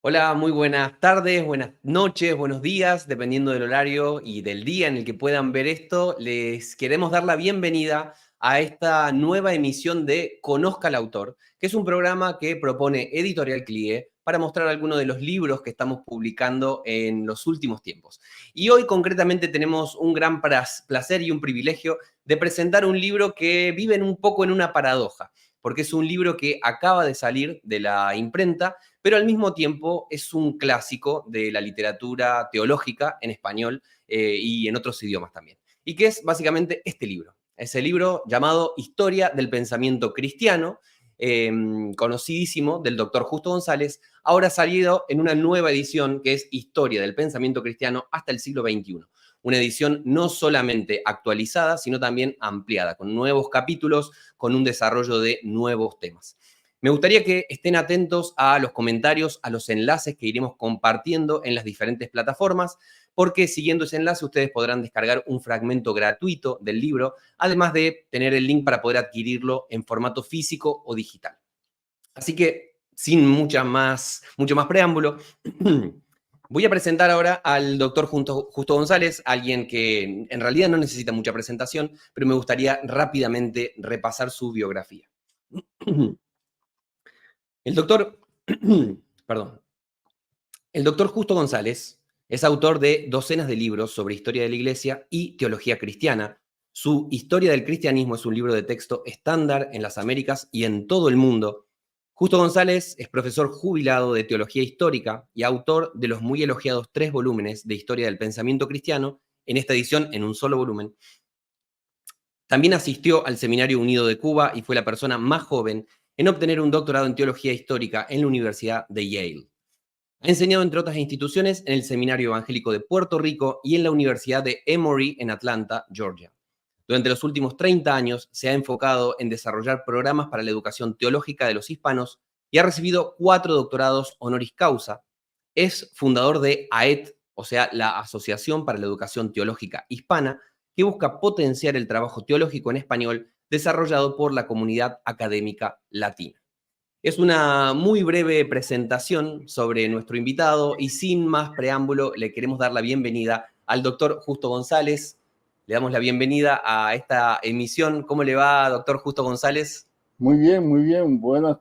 Hola, muy buenas tardes, buenas noches, buenos días, dependiendo del horario y del día en el que puedan ver esto. Les queremos dar la bienvenida a esta nueva emisión de Conozca al Autor, que es un programa que propone Editorial CLIE para mostrar algunos de los libros que estamos publicando en los últimos tiempos. Y hoy concretamente tenemos un gran placer y un privilegio de presentar un libro que vive un poco en una paradoja, porque es un libro que acaba de salir de la imprenta, pero al mismo tiempo es un clásico de la literatura teológica en español y en otros idiomas también. Y que es básicamente este libro. Es el libro llamado Historia del Pensamiento Cristiano, conocidísimo, del doctor Justo González, ahora salido en una nueva edición que es Historia del Pensamiento Cristiano hasta el siglo XXI. Una edición no solamente actualizada, sino también ampliada, con nuevos capítulos, con un desarrollo de nuevos temas. Me gustaría que estén atentos a los comentarios, a los enlaces que iremos compartiendo en las diferentes plataformas, porque siguiendo ese enlace ustedes podrán descargar un fragmento gratuito del libro, además de tener el link para poder adquirirlo en formato físico o digital. Así que, sin mucho más preámbulo, voy a presentar ahora al doctor Justo González, alguien que en realidad no necesita mucha presentación, pero me gustaría rápidamente repasar su biografía. El doctor, perdón, el doctor Justo González es autor de docenas de libros sobre historia de la Iglesia y teología cristiana. Su Historia del Cristianismo es un libro de texto estándar en las Américas y en todo el mundo. Justo González es profesor jubilado de teología histórica y autor de los muy elogiados 3 volúmenes de Historia del Pensamiento Cristiano, en esta edición en un solo volumen. También asistió al Seminario Unido de Cuba y fue la persona más joven en obtener un doctorado en teología histórica en la Universidad de Yale. Ha enseñado, entre otras instituciones, en el Seminario Evangélico de Puerto Rico y en la Universidad de Emory en Atlanta, Georgia. Durante los últimos 30 años se ha enfocado en desarrollar programas para la educación teológica de los hispanos y ha recibido 4 doctorados honoris causa. Es fundador de AET, o sea, la Asociación para la Educación Teológica Hispana, que busca potenciar el trabajo teológico en español desarrollado por la comunidad académica latina. Es una muy breve presentación sobre nuestro invitado y sin más preámbulo le queremos dar la bienvenida al doctor Justo González. Le damos la bienvenida a esta emisión. ¿Cómo le va, doctor Justo González? Muy bien, muy bien. Buenas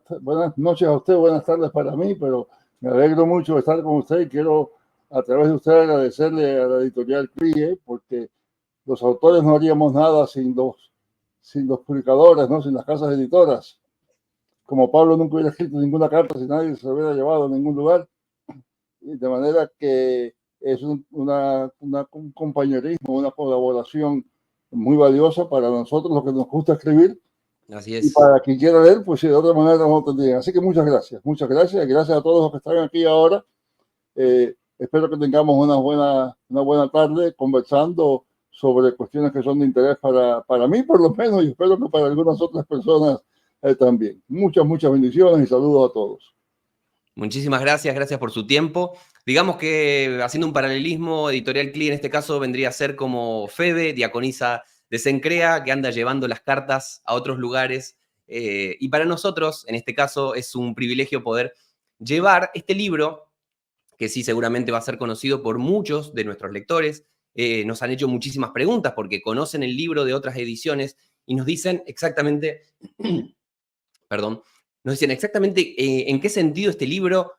noches a usted, buenas tardes para mí, pero me alegro mucho de estar con usted y quiero a través de usted agradecerle a la editorial CLIE porque los autores no haríamos nada sin los publicadores, ¿no? Sin las casas editoras. Como Pablo nunca hubiera escrito ninguna carta si nadie se lo hubiera llevado a ningún lugar. Y de manera que es un compañerismo, una colaboración muy valiosa para nosotros, los que nos gusta escribir. Así Y es. para quien quiera leer, pues sí, de otra manera no tendrían. Así que muchas gracias, y gracias a todos los que están aquí ahora. Espero que tengamos una buena tarde conversando sobre cuestiones que son de interés para mí, por lo menos, y espero que para algunas otras personas también. Muchas bendiciones y saludos a todos. Muchísimas gracias por su tiempo. Digamos que, haciendo un paralelismo, Editorial CLI en este caso vendría a ser como Febe, diaconisa de Cencrea, que anda llevando las cartas a otros lugares. Y para nosotros, en este caso, es un privilegio poder llevar este libro, que sí seguramente va a ser conocido por muchos de nuestros lectores. Nos han hecho muchísimas preguntas porque conocen el libro de otras ediciones y nos dicen exactamente, perdón, nos dicen exactamente en qué sentido este libro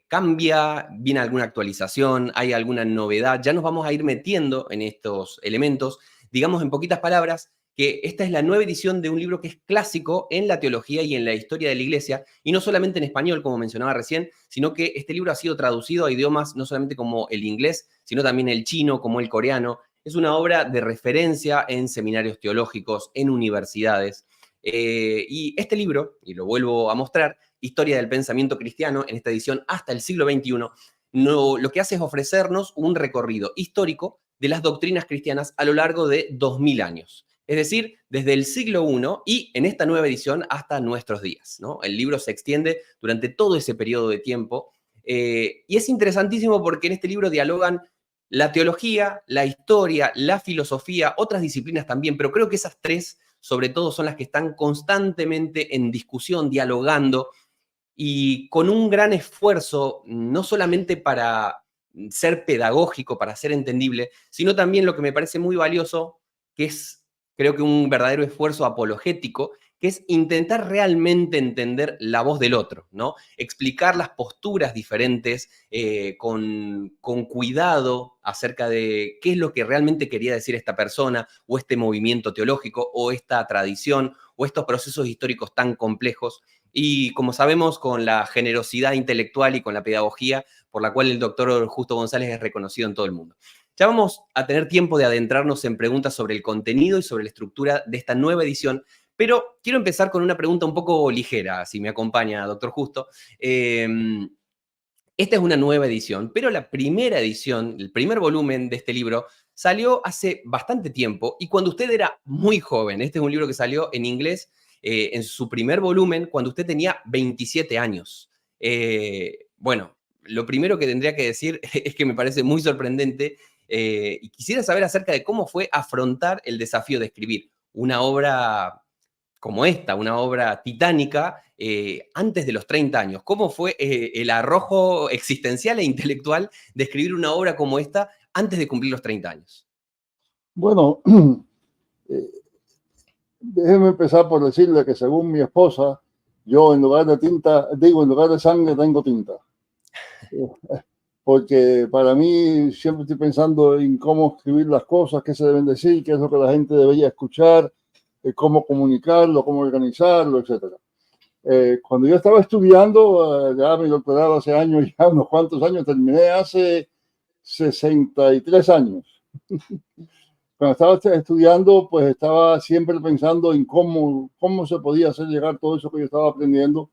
cambia, viene alguna actualización, hay alguna novedad. Ya nos vamos a ir metiendo en estos elementos. Digamos en poquitas palabras que esta es la nueva edición de un libro que es clásico en la teología y en la historia de la Iglesia, y no solamente en español, como mencionaba recién, sino que este libro ha sido traducido a idiomas no solamente como el inglés, sino también el chino, como el coreano. Es una obra de referencia en seminarios teológicos, en universidades. Y este libro, y lo vuelvo a mostrar, Historia del Pensamiento Cristiano, en esta edición hasta el siglo XXI, lo que hace es ofrecernos un recorrido histórico de las doctrinas cristianas a lo largo de 2000 años. Es decir, desde el siglo I y en esta nueva edición hasta nuestros días, ¿no? El libro se extiende durante todo ese periodo de tiempo Y es interesantísimo porque en este libro dialogan la teología, la historia, la filosofía, otras disciplinas también, pero creo que esas tres, sobre todo, son las que están constantemente en discusión, dialogando, y con un gran esfuerzo, no solamente para ser pedagógico, para ser entendible, sino también lo que me parece muy valioso, que es, creo que un verdadero esfuerzo apologético, que es intentar realmente entender la voz del otro, ¿no? Explicar las posturas diferentes con cuidado acerca de qué es lo que realmente quería decir esta persona, o este movimiento teológico, o esta tradición, o estos procesos históricos tan complejos. Y como sabemos, con la generosidad intelectual y con la pedagogía por la cual el doctor Justo González es reconocido en todo el mundo. Ya vamos a tener tiempo de adentrarnos en preguntas sobre el contenido y sobre la estructura de esta nueva edición, pero quiero empezar con una pregunta un poco ligera, si me acompaña, doctor Justo. Esta es una nueva edición, pero la primera edición, el primer volumen de este libro, salió hace bastante tiempo y cuando usted era muy joven. Este es un libro que salió en inglés en su primer volumen cuando usted tenía 27 años. Bueno, lo primero que tendría que decir es que me parece muy sorprendente y quisiera saber acerca de cómo fue afrontar el desafío de escribir una obra como esta, una obra titánica, antes de los 30 años. ¿Cómo fue el arrojo existencial e intelectual de escribir una obra como esta antes de cumplir los 30 años? Bueno, déjeme empezar por decirle que según mi esposa, yo en lugar de tinta, digo, en lugar de sangre tengo tinta. Porque para mí siempre estoy pensando en cómo escribir las cosas, qué se deben decir, qué es lo que la gente debería escuchar, cómo comunicarlo, cómo organizarlo, etcétera. Cuando yo estaba estudiando, ya mi doctorado hace años, ya unos cuantos años, terminé hace 63 años. Cuando estaba estudiando, pues estaba siempre pensando en cómo se podía hacer llegar todo eso que yo estaba aprendiendo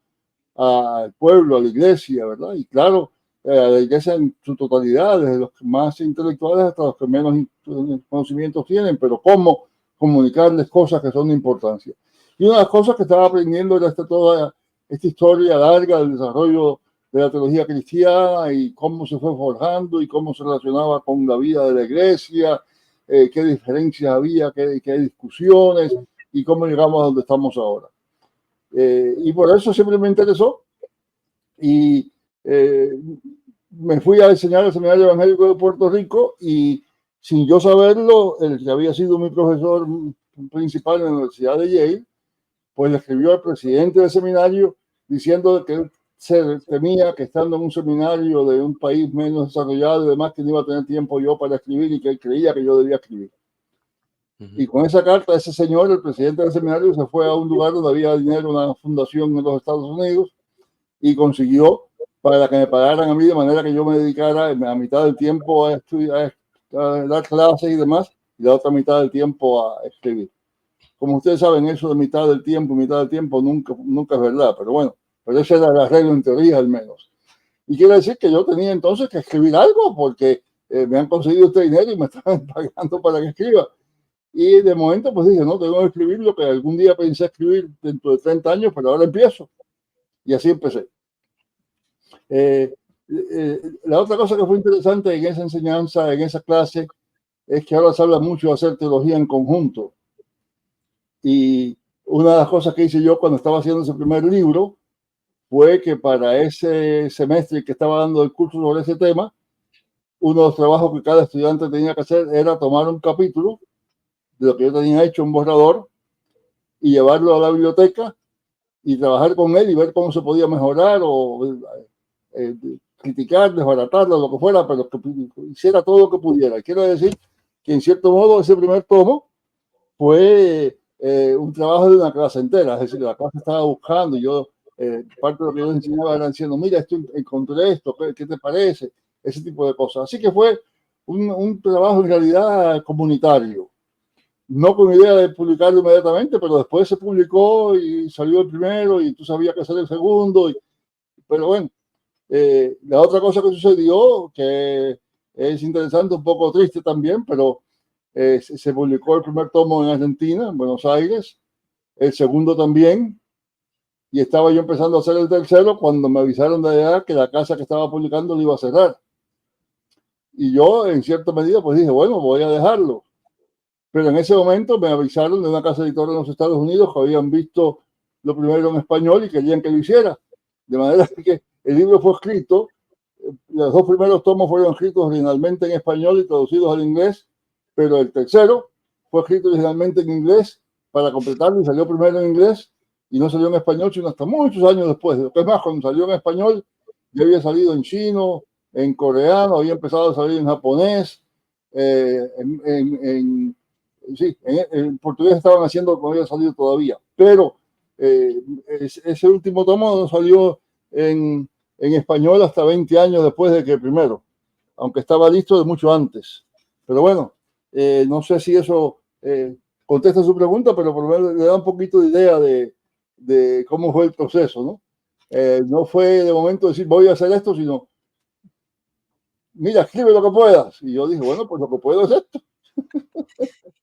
al pueblo, a la iglesia, ¿verdad? Y claro, a la iglesia en su totalidad, desde los más intelectuales hasta los que menos conocimientos tienen, pero cómo comunicarles cosas que son de importancia. Y una de las cosas que estaba aprendiendo era toda esta historia larga del desarrollo de la teología cristiana y cómo se fue forjando y cómo se relacionaba con la vida de la iglesia, qué diferencias había, qué discusiones y cómo llegamos a donde estamos ahora. Y por eso siempre me interesó y me fui a enseñar al Seminario Evangélico de Puerto Rico y sin yo saberlo, el que había sido mi profesor principal en la Universidad de Yale, pues le escribió al presidente del seminario diciendo que él se temía que estando en un seminario de un país menos desarrollado y demás, que no iba a tener tiempo yo para escribir y que él creía que yo debía escribir. Y con esa carta, ese señor, el presidente del seminario, se fue a un lugar donde había dinero, una fundación en los Estados Unidos, y consiguió para que me pagaran a mí de manera que yo me dedicara a mitad del tiempo a estudiar, a dar clases y demás, y la otra mitad del tiempo a escribir. Como ustedes saben, eso de mitad del tiempo nunca es verdad, pero bueno, pero ese era el arreglo en teoría al menos. Y quiere decir que yo tenía entonces que escribir algo porque me han conseguido este dinero y me están pagando para que escriba. Y de momento pues dije, no, tengo que escribir lo que algún día pensé escribir dentro de 30 años, pero ahora empiezo. Y así empecé. La otra cosa que fue interesante en esa enseñanza, en esa clase, es que ahora se habla mucho de hacer teología en conjunto. Y una de las cosas que hice yo cuando estaba haciendo ese primer libro fue que para ese semestre que estaba dando el curso sobre ese tema, uno de los trabajos que cada estudiante tenía que hacer era tomar un capítulo de lo que yo tenía hecho, un borrador, y llevarlo a la biblioteca y trabajar con él y ver cómo se podía mejorar o criticar, desbaratarlo, lo que fuera, pero que hiciera todo lo que pudiera. Quiero decir que en cierto modo ese primer tomo fue un trabajo de una clase entera, es decir, la clase estaba buscando y yo, parte de lo que yo enseñaba era diciendo, mira, encontré esto, ¿qué te parece? Ese tipo de cosas. Así que fue un trabajo en realidad comunitario. No con idea de publicarlo inmediatamente, pero después se publicó y salió el primero y tú sabías que hacer el segundo. Pero bueno, la otra cosa que sucedió, que es interesante, un poco triste también, pero se publicó el primer tomo en Argentina, en Buenos Aires, el segundo también, y estaba yo empezando a hacer el tercero cuando me avisaron de allá que la casa que estaba publicando lo iba a cerrar. Y yo, en cierta medida, pues dije, bueno, voy a dejarlo. Pero en ese momento me avisaron de una casa editora en los Estados Unidos que habían visto lo primero en español y querían que lo hiciera. De manera que el libro fue escrito, los dos primeros tomos fueron escritos originalmente en español y traducidos al inglés, pero el tercero fue escrito originalmente en inglés para completarlo y salió primero en inglés y no salió en español sino hasta muchos años después. Es más, cuando salió en español ya había salido en chino, en coreano, había empezado a salir en japonés, sí, en portugués estaban haciendo, no había salido todavía, pero ese último tomo no salió en español hasta 20 años después de que el primero, aunque estaba listo de mucho antes. Pero bueno, no sé si eso contesta su pregunta, pero por lo menos le da un poquito de idea de cómo fue el proceso, ¿no? No fue de momento decir voy a hacer esto, sino mira, escribe lo que puedas. Y yo dije, bueno, pues lo que puedo es esto.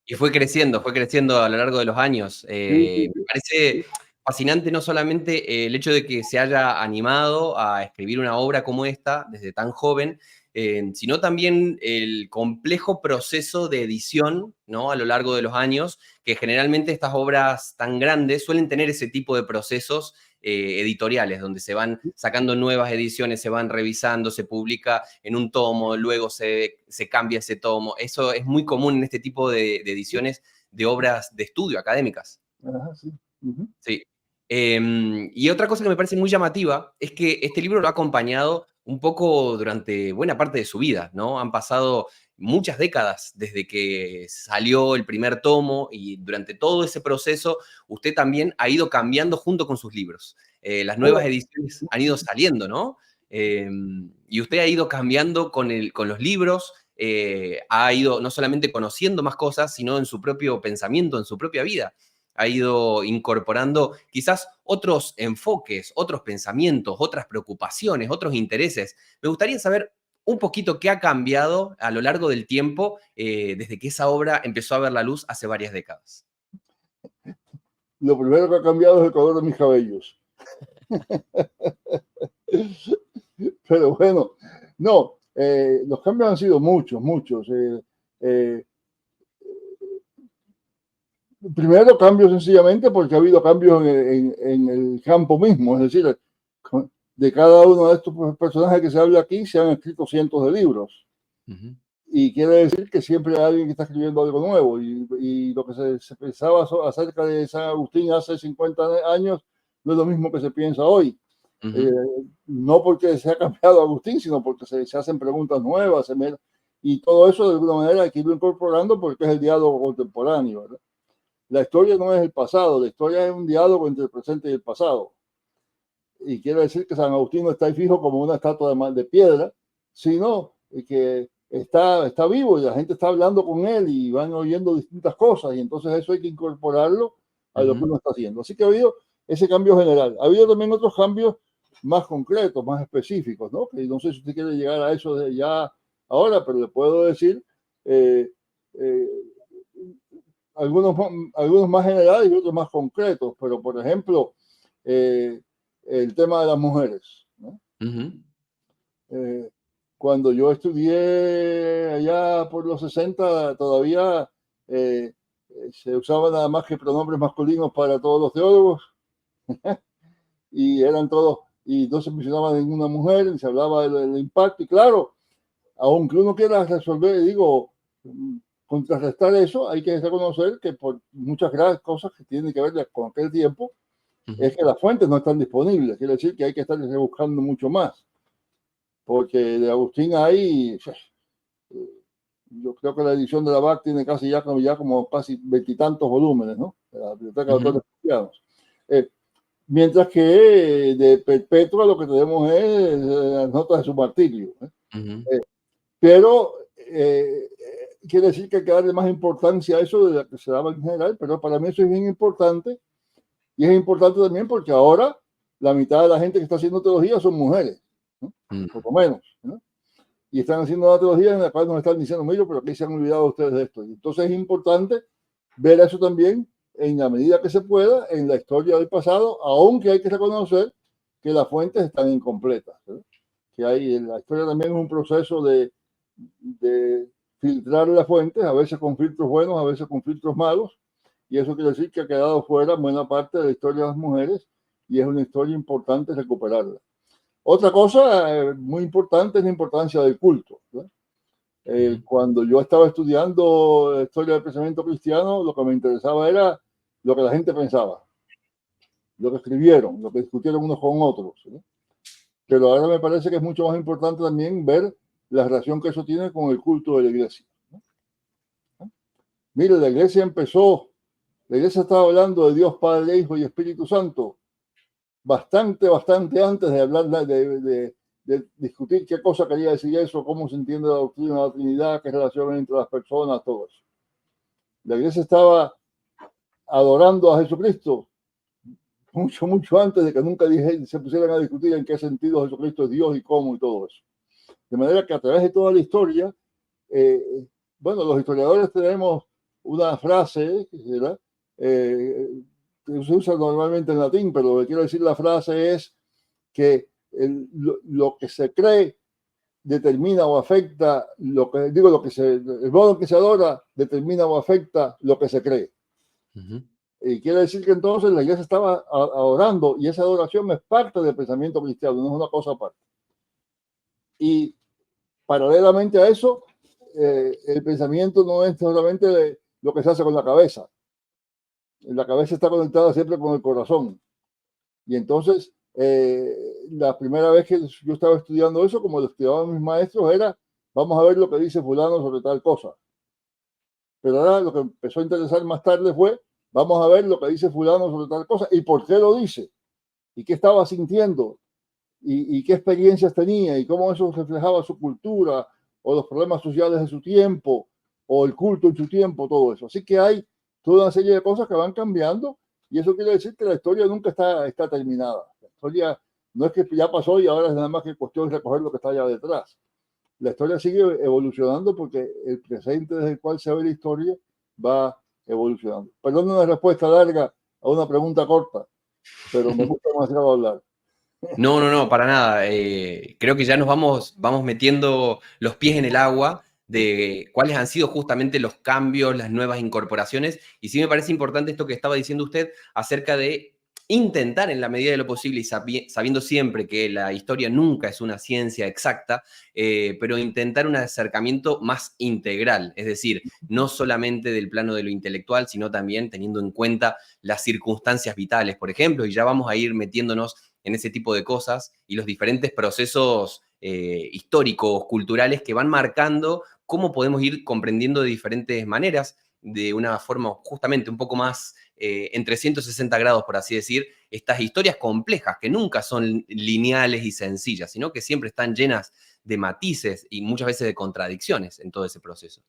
Y fue creciendo a lo largo de los años. Me parece fascinante no solamente el hecho de que se haya animado a escribir una obra como esta desde tan joven, sino también el complejo proceso de edición, ¿no? A lo largo de los años, que generalmente estas obras tan grandes suelen tener ese tipo de procesos editoriales, donde se van sacando nuevas ediciones, se van revisando, se publica en un tomo, luego se cambia ese tomo. Eso es muy común en este tipo de ediciones de obras de estudio académicas. Ajá, sí. Sí. Y otra cosa que me parece muy llamativa es que este libro lo ha acompañado un poco durante buena parte de su vida, ¿no? Han pasado muchas décadas desde que salió el primer tomo y durante todo ese proceso usted también ha ido cambiando junto con sus libros. Las nuevas ediciones han ido saliendo, ¿no? Y usted ha ido cambiando con los libros, ha ido no solamente conociendo más cosas, sino en su propio pensamiento, en su propia vida. Ha ido incorporando quizás otros enfoques, otros pensamientos, otras preocupaciones, otros intereses. Me gustaría saber un poquito qué ha cambiado a lo largo del tiempo desde que esa obra empezó a ver la luz hace varias décadas. Lo primero que ha cambiado es el color de mis cabellos. Pero bueno, no, los cambios han sido muchos, muchos. Primero, cambios sencillamente porque ha habido cambios en el campo mismo, es decir, de cada uno de estos personajes que se habla aquí se han escrito cientos de libros. Y quiere decir que siempre hay alguien que está escribiendo algo nuevo. Y lo que se pensaba acerca de San Agustín hace 50 años no es lo mismo que se piensa hoy. No porque se ha cambiado Agustín, sino porque se hacen preguntas nuevas. Y todo eso de alguna manera hay que irlo incorporando porque es el diálogo contemporáneo, ¿verdad? La historia no es el pasado, la historia es un diálogo entre el presente y el pasado. Y quiere decir que San Agustín no está ahí fijo como una estatua de piedra, sino que está vivo y la gente está hablando con él y van oyendo distintas cosas y entonces eso hay que incorporarlo a lo que uno está haciendo. Así que ha habido ese cambio general. Ha habido también otros cambios más concretos, más específicos, ¿no? Que no sé si usted quiere llegar a eso de ya ahora, pero le puedo decir algunos más generales y otros más concretos, pero por ejemplo, el tema de las mujeres, ¿no? Cuando yo estudié allá por los 60, todavía se usaban nada más que pronombres masculinos para todos los teólogos y eran todos, y no se mencionaba ninguna mujer, y se hablaba del impacto, y claro, aunque uno quiera resolver, digo, contrarrestar eso, hay que reconocer que por muchas graves cosas que tienen que ver con aquel tiempo, es que las fuentes no están disponibles, quiere decir que hay que estar buscando mucho más, porque de Agustín hay, yo creo que la edición de la BAC tiene ya como casi 20 volúmenes, ¿no? De la Biblioteca de Autores Cristianos. Mientras que de Perpetua lo que tenemos es las notas de su martirio. Pero quiere decir que hay que darle más importancia a eso de la que se daba en general, pero para mí eso es bien importante. Y es importante también porque ahora la mitad de la gente que está haciendo teología son mujeres, ¿no? Por lo menos, ¿no? Y están haciendo una teología en la cual nos están diciendo, mira, pero aquí se han olvidado ustedes de esto. Y entonces es importante ver eso también en la medida que se pueda en la historia del pasado, aunque hay que reconocer que las fuentes están incompletas, ¿verdad? Que hay, la historia también es un proceso de filtrar las fuentes, a veces con filtros buenos, a veces con filtros malos, y eso quiere decir que ha quedado fuera buena parte de la historia de las mujeres y es una historia importante recuperarla. Otra cosa muy importante es la importancia del culto, ¿no? Cuando yo estaba estudiando la historia del pensamiento cristiano, lo que me interesaba era lo que la gente pensaba, lo que escribieron, lo que discutieron unos con otros, ¿no? Pero ahora me parece que es mucho más importante también ver la relación que eso tiene con el culto de la iglesia, ¿no? Mire, la iglesia estaba hablando de Dios Padre, Hijo y Espíritu Santo bastante antes de hablar de discutir qué cosa quería decir eso, cómo se entiende la doctrina de la Trinidad, qué relación entre las personas, todo eso. La iglesia estaba adorando a Jesucristo mucho antes de que nunca se pusieran a discutir en qué sentido Jesucristo es Dios y cómo y todo eso. De manera que a través de toda la historia, bueno, los historiadores tenemos una frase, ¿verdad? Que se usa normalmente en latín, pero lo que quiero decir la frase es que lo que se cree determina o afecta lo que digo, el modo en que se adora determina o afecta lo que se cree. Y quiere decir que entonces la iglesia estaba adorando y esa adoración es parte del pensamiento cristiano, no es una cosa aparte. Y paralelamente a eso, el pensamiento no es solamente de lo que se hace con la cabeza. La cabeza está conectada siempre con el corazón. Y entonces, la primera vez que yo estaba estudiando eso, como lo estudiaban mis maestros, era, vamos a ver lo que dice fulano sobre tal cosa. Pero ahora lo que empezó a interesar más tarde fue, vamos a ver lo que dice fulano sobre tal cosa y por qué lo dice, y qué estaba sintiendo, y qué experiencias tenía, y cómo eso reflejaba su cultura, o los problemas sociales de su tiempo, o el culto en su tiempo, todo eso. Así que hay toda una serie de cosas que van cambiando, y eso quiere decir que la historia nunca está terminada. La historia no es que ya pasó y ahora es nada más que cuestión de recoger lo que está allá detrás. La historia sigue evolucionando porque el presente desde el cual se ve la historia va evolucionando. Perdón una respuesta larga a una pregunta corta, pero me gusta demasiado hablar. No, para nada. Creo que ya nos vamos metiendo los pies en el agua de cuáles han sido justamente los cambios, las nuevas incorporaciones. Y sí me parece importante esto que estaba diciendo usted acerca de intentar en la medida de lo posible y sabiendo siempre que la historia nunca es una ciencia exacta, pero intentar un acercamiento más integral, es decir, no solamente del plano de lo intelectual, sino también teniendo en cuenta las circunstancias vitales, por ejemplo, y ya vamos a ir metiéndonos en ese tipo de cosas y los diferentes procesos históricos, culturales que van marcando cómo podemos ir comprendiendo de diferentes maneras, de una forma justamente un poco más en 360 grados, por así decir, estas historias complejas que nunca son lineales y sencillas, sino que siempre están llenas de matices y muchas veces de contradicciones en todo ese proceso.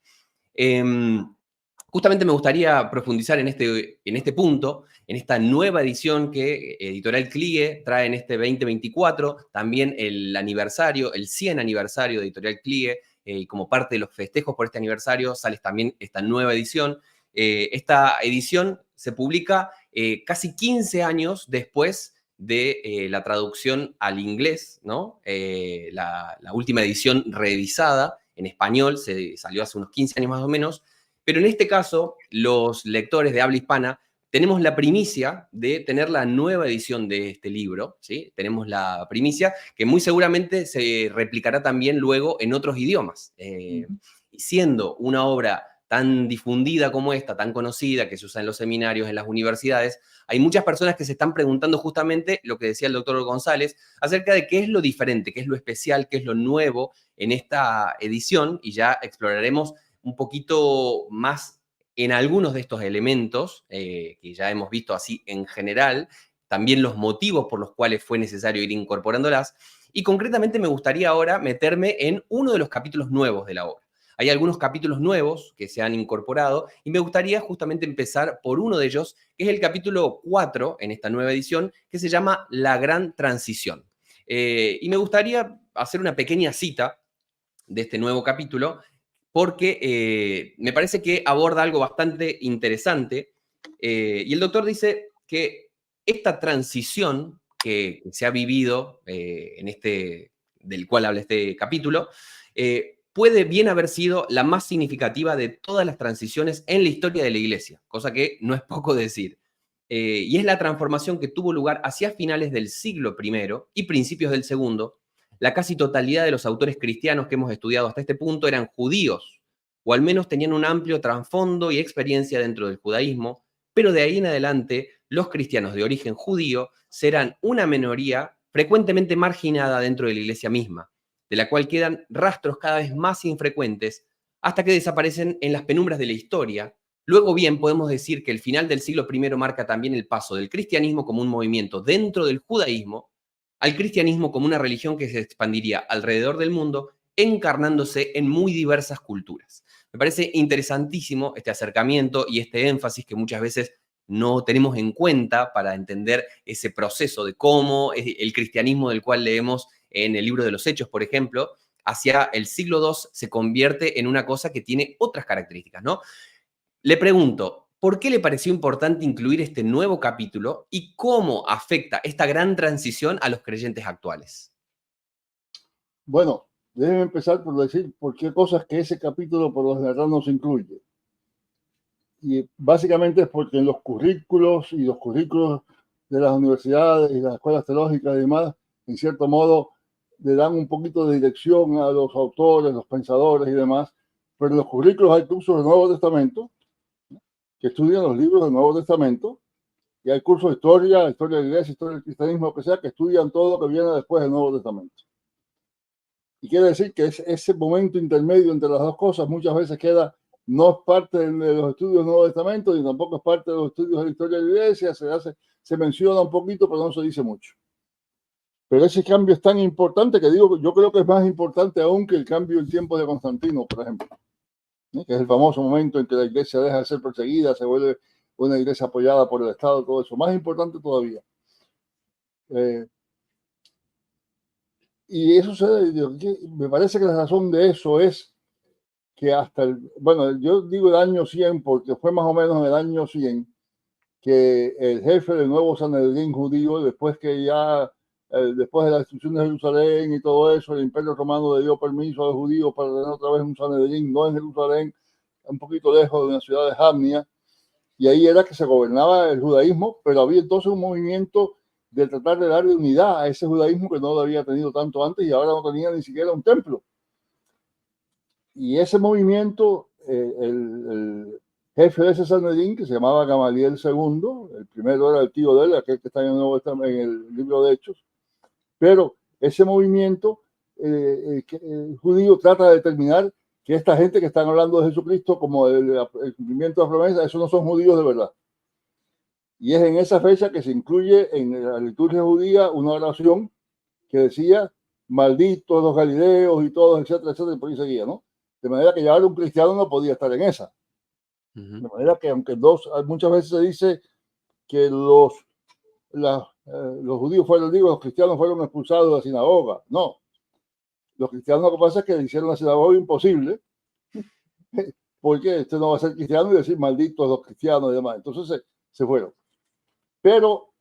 Justamente me gustaría profundizar en este punto, en esta nueva edición que Editorial Klige trae en este 2024, también el aniversario, el 100 aniversario de Editorial Klige, y como parte de los festejos por este aniversario sale también esta nueva edición. Esta edición se publica casi 15 años después de la traducción al inglés, ¿no? La última edición revisada en español salió hace unos 15 años más o menos. Pero en este caso, los lectores de habla hispana tenemos la primicia de tener la nueva edición de este libro, ¿sí? Tenemos la primicia que muy seguramente se replicará también luego en otros idiomas. Siendo una obra tan difundida como esta, tan conocida, que se usa en los seminarios, en las universidades, hay muchas personas que se están preguntando justamente lo que decía el doctor González, acerca de qué es lo diferente, qué es lo especial, qué es lo nuevo en esta edición, y ya exploraremos un poquito más en algunos de estos elementos que ya hemos visto así en general, también los motivos por los cuales fue necesario ir incorporándolas, y concretamente me gustaría ahora meterme en uno de los capítulos nuevos de la obra. Hay algunos capítulos nuevos que se han incorporado y me gustaría justamente empezar por uno de ellos, que es el capítulo 4 en esta nueva edición, que se llama La Gran Transición. Y me gustaría hacer una pequeña cita de este nuevo capítulo, porque me parece que aborda algo bastante interesante Y el doctor dice que esta transición que se ha vivido del cual habla este capítulo, puede bien haber sido la más significativa de todas las transiciones en la historia de la Iglesia, cosa que no es poco decir. Y es la transformación que tuvo lugar hacia finales del siglo I y principios del segundo. La casi totalidad de los autores cristianos que hemos estudiado hasta este punto eran judíos, o al menos tenían un amplio trasfondo y experiencia dentro del judaísmo, pero de ahí en adelante los cristianos de origen judío serán una minoría frecuentemente marginada dentro de la iglesia misma, de la cual quedan rastros cada vez más infrecuentes hasta que desaparecen en las penumbras de la historia. Luego bien, podemos decir que el final del siglo I marca también el paso del cristianismo como un movimiento dentro del judaísmo al cristianismo como una religión que se expandiría alrededor del mundo, encarnándose en muy diversas culturas. Me parece interesantísimo este acercamiento y este énfasis que muchas veces no tenemos en cuenta para entender ese proceso de cómo el cristianismo del cual leemos en el libro de los Hechos, por ejemplo, hacia el siglo II se convierte en una cosa que tiene otras características, ¿no? Le pregunto, ¿por qué le pareció importante incluir este nuevo capítulo y cómo afecta esta gran transición a los creyentes actuales? Bueno, déjenme empezar por decir por qué cosas que ese capítulo por lo general no se incluye. Y básicamente es porque en los currículos de las universidades y las escuelas teológicas y demás, en cierto modo, le dan un poquito de dirección a los autores, los pensadores y demás, pero en los currículos hay cursos del Nuevo Testamento que estudian los libros del Nuevo Testamento, y hay cursos de historia de la iglesia, historia del cristianismo, lo que sea, que estudian todo lo que viene después del Nuevo Testamento. Y quiere decir que ese momento intermedio entre las dos cosas muchas veces queda, no es parte de los estudios del Nuevo Testamento y tampoco es parte de los estudios de la historia de la iglesia, se menciona un poquito, pero no se dice mucho. Pero ese cambio es tan importante que digo, yo creo que es más importante aún que el cambio en tiempos de Constantino, por ejemplo, que es el famoso momento en que la iglesia deja de ser perseguida, se vuelve una iglesia apoyada por el Estado, todo eso. Más importante todavía. Y eso me parece que la razón de eso es que bueno, yo digo el año 100 porque fue más o menos en el año 100 que el jefe del nuevo Sanedrín judío, después de la destrucción de Jerusalén y todo eso, el Imperio Romano le dio permiso a los judíos para tener otra vez un Sanedrín, no en Jerusalén, un poquito lejos de la ciudad de Jamnia, y ahí era que se gobernaba el judaísmo, pero había entonces un movimiento de tratar de darle unidad a ese judaísmo que no lo había tenido tanto antes y ahora no tenía ni siquiera un templo. Y ese movimiento, el jefe de ese Sanedrín, que se llamaba Gamaliel II, el primero era el tío de él, aquel que está en el libro de Hechos, pero ese movimiento el judío trata de determinar que esta gente que están hablando de Jesucristo como el cumplimiento de la promesa, esos no son judíos de verdad. Y es en esa fecha que se incluye en la liturgia judía una oración que decía, malditos los galileos y todos, etcétera, etcétera, y por ahí seguía, ¿no? De manera que ya un cristiano no podía estar en esa. De manera que aunque muchas veces se dice que los judíos fueron, los cristianos fueron expulsados de la sinagoga. No. Los cristianos lo que pasa es que le hicieron la sinagoga imposible, porque este no va a ser cristiano y decir malditos los cristianos y demás. Entonces se fueron. Pero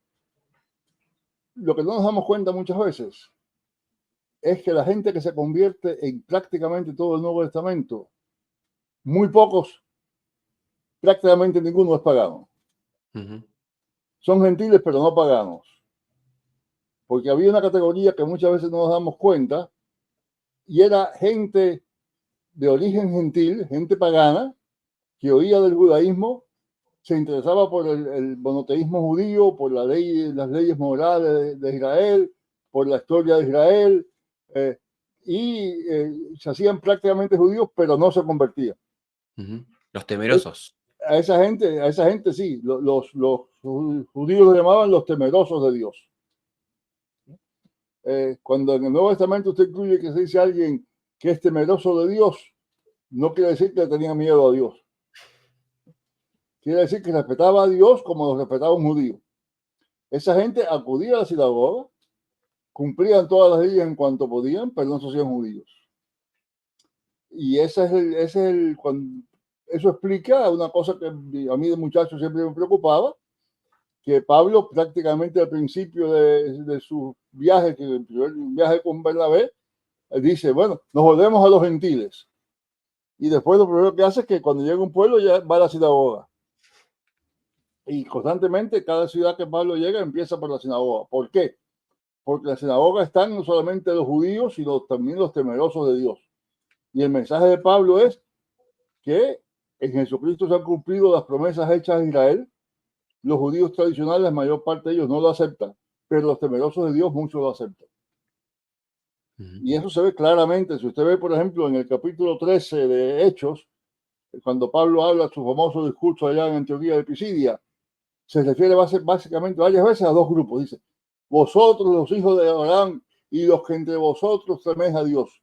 lo que no nos damos cuenta muchas veces es que la gente que se convierte en prácticamente todo el Nuevo Testamento, muy pocos, prácticamente ninguno es pagano. Son gentiles, pero no paganos. Porque había una categoría que muchas veces no nos damos cuenta, y era gente de origen gentil, gente pagana, que oía del judaísmo, se interesaba por el monoteísmo judío, por las leyes morales de Israel, por la historia de Israel, se hacían prácticamente judíos, pero no se convertían. Los temerosos. A esa gente sí, los judíos lo llamaban los temerosos de Dios. Cuando en el Nuevo Testamento usted incluye que se dice a alguien que es temeroso de Dios, no quiere decir que tenía miedo a Dios. Quiere decir que respetaba a Dios como lo respetaba un judío. Esa gente acudía a la sinagoga, cumplían todas las leyes en cuanto podían, pero no se hacían judíos. Y ese es eso explica una cosa que a mí de muchacho siempre me preocupaba, que Pablo prácticamente al principio de su viaje, que el primer viaje con Bernabé, dice, bueno, nos volvemos a los gentiles. Y después lo primero que hace es que cuando llega a un pueblo ya va a la sinagoga. Y constantemente cada ciudad que Pablo llega empieza por la sinagoga. ¿Por qué? Porque en la sinagoga están no solamente los judíos, sino también los temerosos de Dios. Y el mensaje de Pablo es que en Jesucristo se han cumplido las promesas hechas a Israel. Los judíos tradicionales, la mayor parte de ellos no lo aceptan, pero los temerosos de Dios muchos lo aceptan. Y eso se ve claramente. Si usted ve, por ejemplo, en el capítulo 13 de Hechos, cuando Pablo habla su famoso discurso allá en Antioquía de Pisidia, se refiere básicamente varias veces a dos grupos. Dice, vosotros los hijos de Abraham y los que entre vosotros teméis a Dios.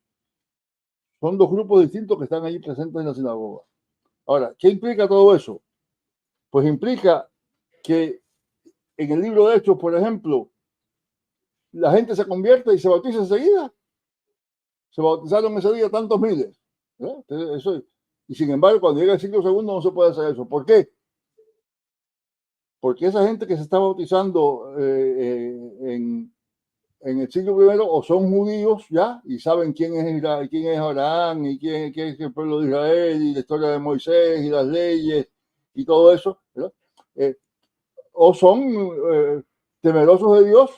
Son dos grupos distintos que están allí presentes en la sinagoga. Ahora, ¿qué implica todo eso? Pues implica que en el libro de Hechos, por ejemplo, la gente se convierte y se bautiza enseguida. Se bautizaron ese día tantos miles. Eso, y sin embargo, cuando llega el siglo segundo no se puede hacer eso. ¿Por qué? Porque esa gente que se está bautizando en el siglo primero o son judíos ya y saben quién es Abraham y quién es el pueblo de Israel y la historia de Moisés y las leyes y todo eso, o son temerosos de Dios,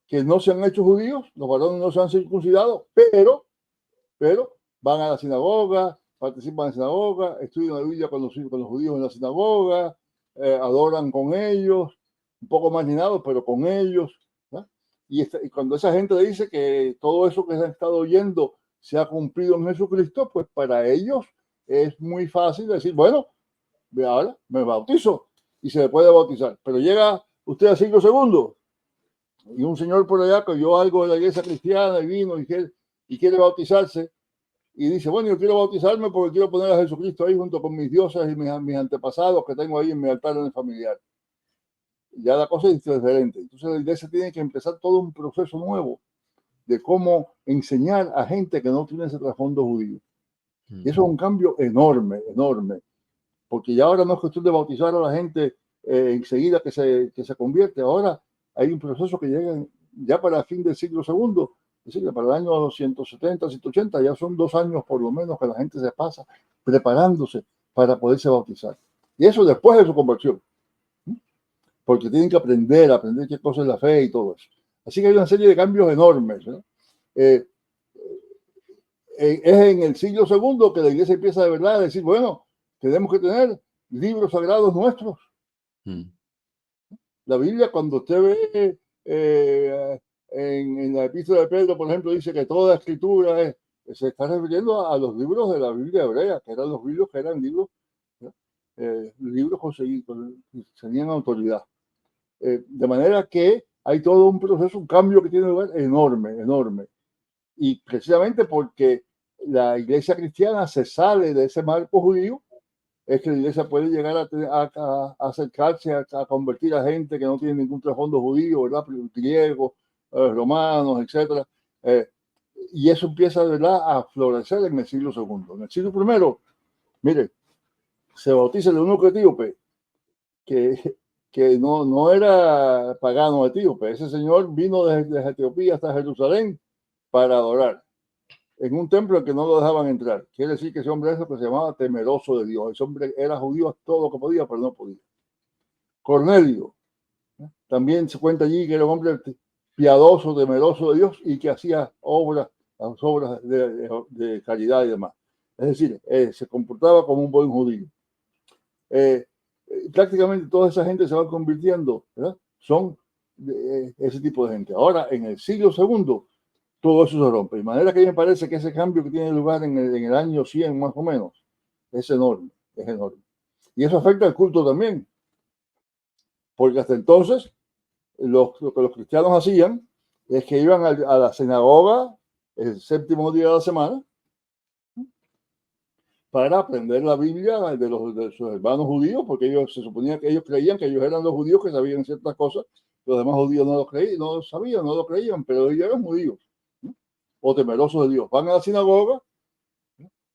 que no se han hecho judíos, los varones no se han circuncidado, pero van a la sinagoga, participan en la sinagoga, estudian la Biblia con los judíos en la sinagoga, adoran con ellos, un poco marginados, pero con ellos. Y cuando esa gente dice que todo eso que se ha estado oyendo se ha cumplido en Jesucristo, pues para ellos es muy fácil decir, bueno, ahora me bautizo y se le puede bautizar. Pero llega usted al siglo segundo y un señor por allá que oyó algo de la iglesia cristiana y vino y quiere bautizarse y dice, bueno, yo quiero bautizarme porque quiero poner a Jesucristo ahí junto con mis dioses y mis antepasados que tengo ahí en mi altar en el familiar. Ya la cosa es diferente. Entonces la iglesia tiene que empezar todo un proceso nuevo de cómo enseñar a gente que no tiene ese trasfondo judío. Y eso es un cambio enorme, enorme. Porque ya ahora no es cuestión de bautizar a la gente enseguida que se convierte. Ahora hay un proceso que llega ya para el fin del siglo segundo, es decir, para el año 170, 180, ya son 2 años por lo menos que la gente se pasa preparándose para poderse bautizar. Y eso después de su conversión. Porque tienen que aprender qué cosa es la fe y todo eso. Así que hay una serie de cambios enormes. Es en el siglo segundo que la iglesia empieza de verdad a decir, bueno, tenemos que tener libros sagrados nuestros. La Biblia, cuando usted ve en la epístola de Pedro, por ejemplo, dice que toda escritura se está refiriendo a los libros de la Biblia hebrea, que eran los libros que eran libros conseguidos, tenían autoridad. De manera que hay todo un proceso, un cambio que tiene lugar enorme, enorme. Y precisamente porque la iglesia cristiana se sale de ese marco judío, es que la iglesia puede llegar a acercarse a convertir a gente que no tiene ningún trasfondo judío, ¿verdad? Griegos, romanos, etc. Y eso empieza, ¿verdad?, a florecer en el siglo segundo. En el siglo primero, mire, se bautiza el eunuco etíope, que no era pagano etíope. Ese señor vino desde Etiopía hasta Jerusalén para adorar en un templo en que no lo dejaban entrar. Quiere decir que ese hombre es lo que se llamaba temeroso de Dios. Ese hombre era judío todo lo que podía, pero no podía. Cornelio, también se cuenta allí que era un hombre piadoso, temeroso de Dios y que hacía las obras de caridad y demás. Es decir, se comportaba como un buen judío. Prácticamente toda esa gente se va convirtiendo, ¿verdad? Son ese tipo de gente. Ahora, en el siglo segundo, todo eso se rompe. De manera que a mí me parece que ese cambio que tiene lugar en el año 100 más o menos es enorme, es enorme. Y eso afecta al culto también. Porque hasta entonces lo que los cristianos hacían es que iban a la sinagoga el séptimo día de la semana para aprender la Biblia de sus hermanos judíos, porque ellos se suponía que ellos creían que ellos eran los judíos que sabían ciertas cosas, los demás judíos no lo creían, no lo sabían, no lo creían, pero ellos eran judíos, ¿no? O temerosos de Dios. Van a la sinagoga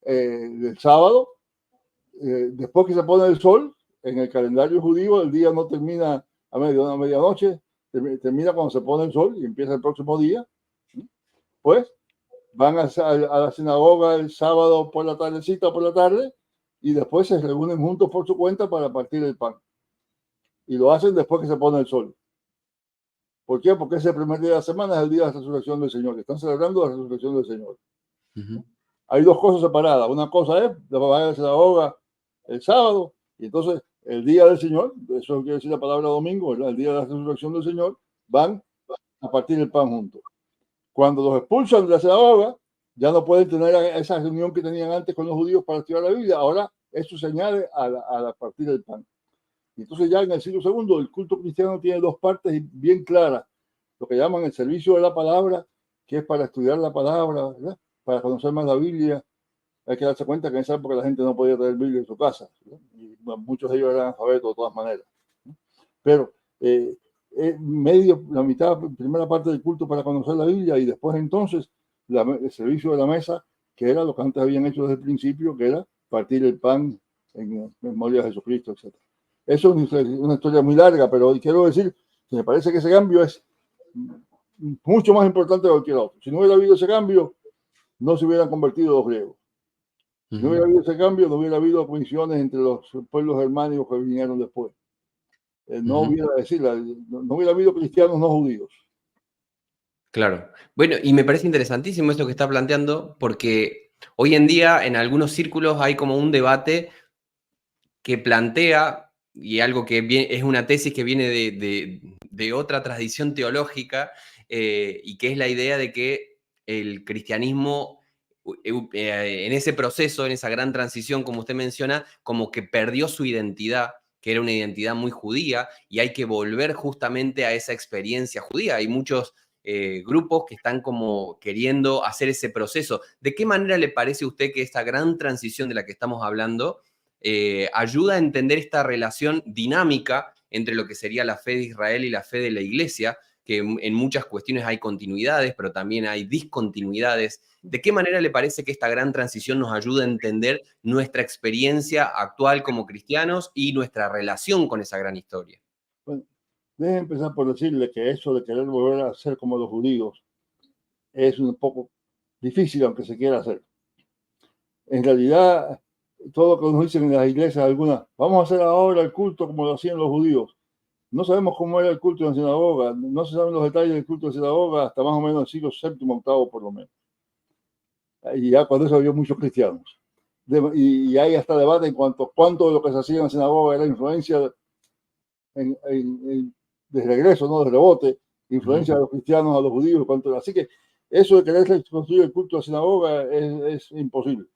el sábado después que se pone el sol, en el calendario judío el día no termina a medianoche, termina cuando se pone el sol y empieza el próximo día. Pues van a la sinagoga el sábado por la tardecita, por la tarde, y después se reúnen juntos por su cuenta para partir el pan. Y lo hacen después que se pone el sol. ¿Por qué? Porque ese primer día de la semana es el día de la resurrección del Señor. Están celebrando la resurrección del Señor. Hay dos cosas separadas. Una cosa es la van a la sinagoga el sábado, y entonces el día del Señor, eso quiere decir la palabra domingo, ¿verdad? El día de la resurrección del Señor, van a partir el pan juntos. Cuando los expulsan de la sinagoga, ya no pueden tener esa reunión que tenían antes con los judíos para estudiar la Biblia. Ahora eso se añade a la partir del pan. Y entonces ya en el siglo II el culto cristiano tiene dos partes bien claras. Lo que llaman el servicio de la palabra, que es para estudiar la palabra, ¿verdad? Para conocer más la Biblia. Hay que darse cuenta que en esa época la gente no podía tener Biblia en su casa, ¿verdad? Y muchos de ellos eran analfabetos de todas maneras, ¿no? Pero la mitad, primera parte del culto para conocer la Biblia, y después entonces el servicio de la mesa, que era lo que antes habían hecho desde el principio, que era partir el pan en memoria de Jesucristo, etc. Eso es una historia muy larga, pero quiero decir que me parece que ese cambio es mucho más importante que cualquier otro. Si no hubiera habido ese cambio, no se hubieran convertido los griegos. Si no hubiera habido ese cambio, no hubiera habido coincisiones entre los pueblos germánicos que vinieron después. No hubiera habido cristianos no judíos. Claro. Bueno, y me parece interesantísimo esto que está planteando, porque hoy en día en algunos círculos hay como un debate que plantea, y algo que es una tesis que viene de otra tradición teológica, y que es la idea de que el cristianismo, en ese proceso, en esa gran transición, como usted menciona, como que perdió su identidad, que era una identidad muy judía, y hay que volver justamente a esa experiencia judía. Hay muchos grupos que están como queriendo hacer ese proceso. ¿De qué manera le parece a usted que esta gran transición de la que estamos hablando ayuda a entender esta relación dinámica entre lo que sería la fe de Israel y la fe de la Iglesia, que en muchas cuestiones hay continuidades, pero también hay discontinuidades? ¿De qué manera le parece que esta gran transición nos ayuda a entender nuestra experiencia actual como cristianos y nuestra relación con esa gran historia? Bueno, déjenme empezar por decirle que eso de querer volver a ser como los judíos es un poco difícil, aunque se quiera hacer. En realidad, todo lo que nos dicen en las iglesias algunas, vamos a hacer ahora el culto como lo hacían los judíos. No sabemos cómo era el culto en la sinagoga, no se saben los detalles del culto de sinagoga hasta más o menos el siglo VII, VIII por lo menos. Y ya cuando eso había muchos cristianos. Y hay hasta debate en cuanto a cuánto de lo que se hacía en la sinagoga era influencia de regreso, no de rebote, influencia de los cristianos a los judíos. Así que eso de querer construir el culto de la sinagoga es imposible.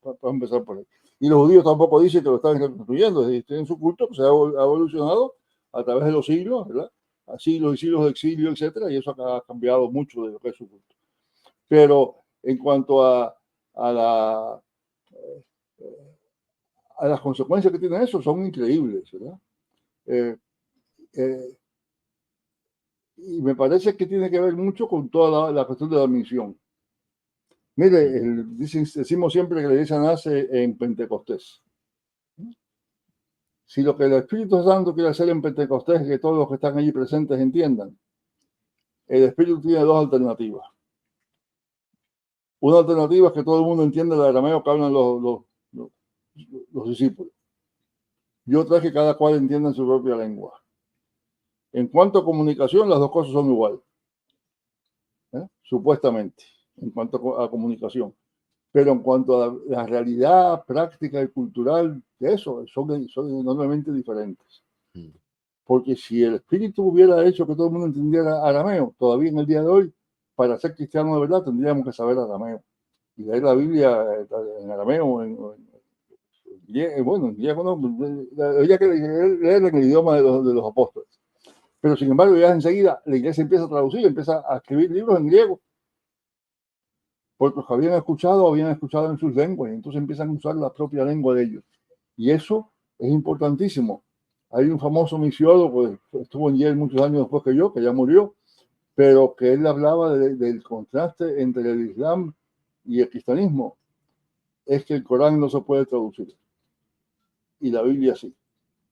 Para empezar por ahí. Y los judíos tampoco dicen que lo están reconstruyendo, tienen su culto que se ha evolucionado a través de los siglos, ¿verdad? A siglos y siglos de exilio, etcétera, y eso ha cambiado mucho de lo que es su culto. Pero en cuanto a las consecuencias que tiene eso, son increíbles, ¿verdad? Y me parece que tiene que ver mucho con toda la cuestión de la misión. Mire, decimos siempre que la iglesia nace en Pentecostés. Si lo que el Espíritu Santo quiere hacer en Pentecostés es que todos los que están allí presentes entiendan, el Espíritu tiene dos alternativas. Una alternativa es que todo el mundo entienda el arameo que hablan los discípulos. Y otra es que cada cual entienda en su propia lengua. En cuanto a comunicación, las dos cosas son igual. Supuestamente, en cuanto a comunicación. Pero en cuanto a la realidad práctica y cultural de eso, son enormemente diferentes. Porque si el Espíritu hubiera hecho que todo el mundo entendiera arameo, todavía en el día de hoy, para ser cristianos de verdad, tendríamos que saber arameo. Y leer la Biblia en arameo, bueno, en griego no, habría que leer en el idioma de los apóstoles. Pero sin embargo, ya enseguida la iglesia empieza a traducir, empieza a escribir libros en griego. Porque los que habían escuchado en sus lenguas, y entonces empiezan a usar la propia lengua de ellos. Y eso es importantísimo. Hay un famoso misiólogo que estuvo en Yale muchos años después que yo, que ya murió, pero que él hablaba del contraste entre el Islam y el cristianismo. Es que el Corán no se puede traducir. y la Biblia sí.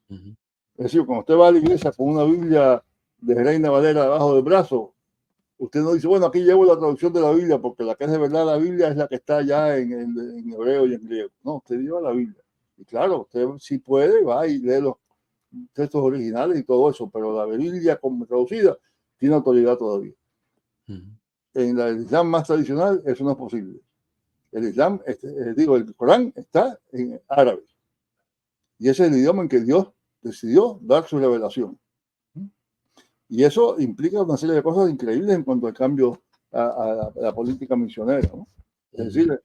Ujú. Es decir, cuando usted va a la iglesia con una Biblia de Reina Valera debajo del brazo, usted no dice, bueno, aquí llevo la traducción de la Biblia, porque la que es de verdad la Biblia es la que está ya en hebreo y en griego. No, usted lleva la Biblia. Y claro, usted si puede, va y lee los textos originales y todo eso, pero la Biblia como traducida tiene autoridad todavía. Ujú. En el Islam más tradicional eso no es posible. El Islam, el Corán está en árabe. Y ese es el idioma en que Dios decidió dar su revelación. Y eso implica una serie de cosas increíbles en cuanto al cambio a la política misionera, ¿no? Es decir,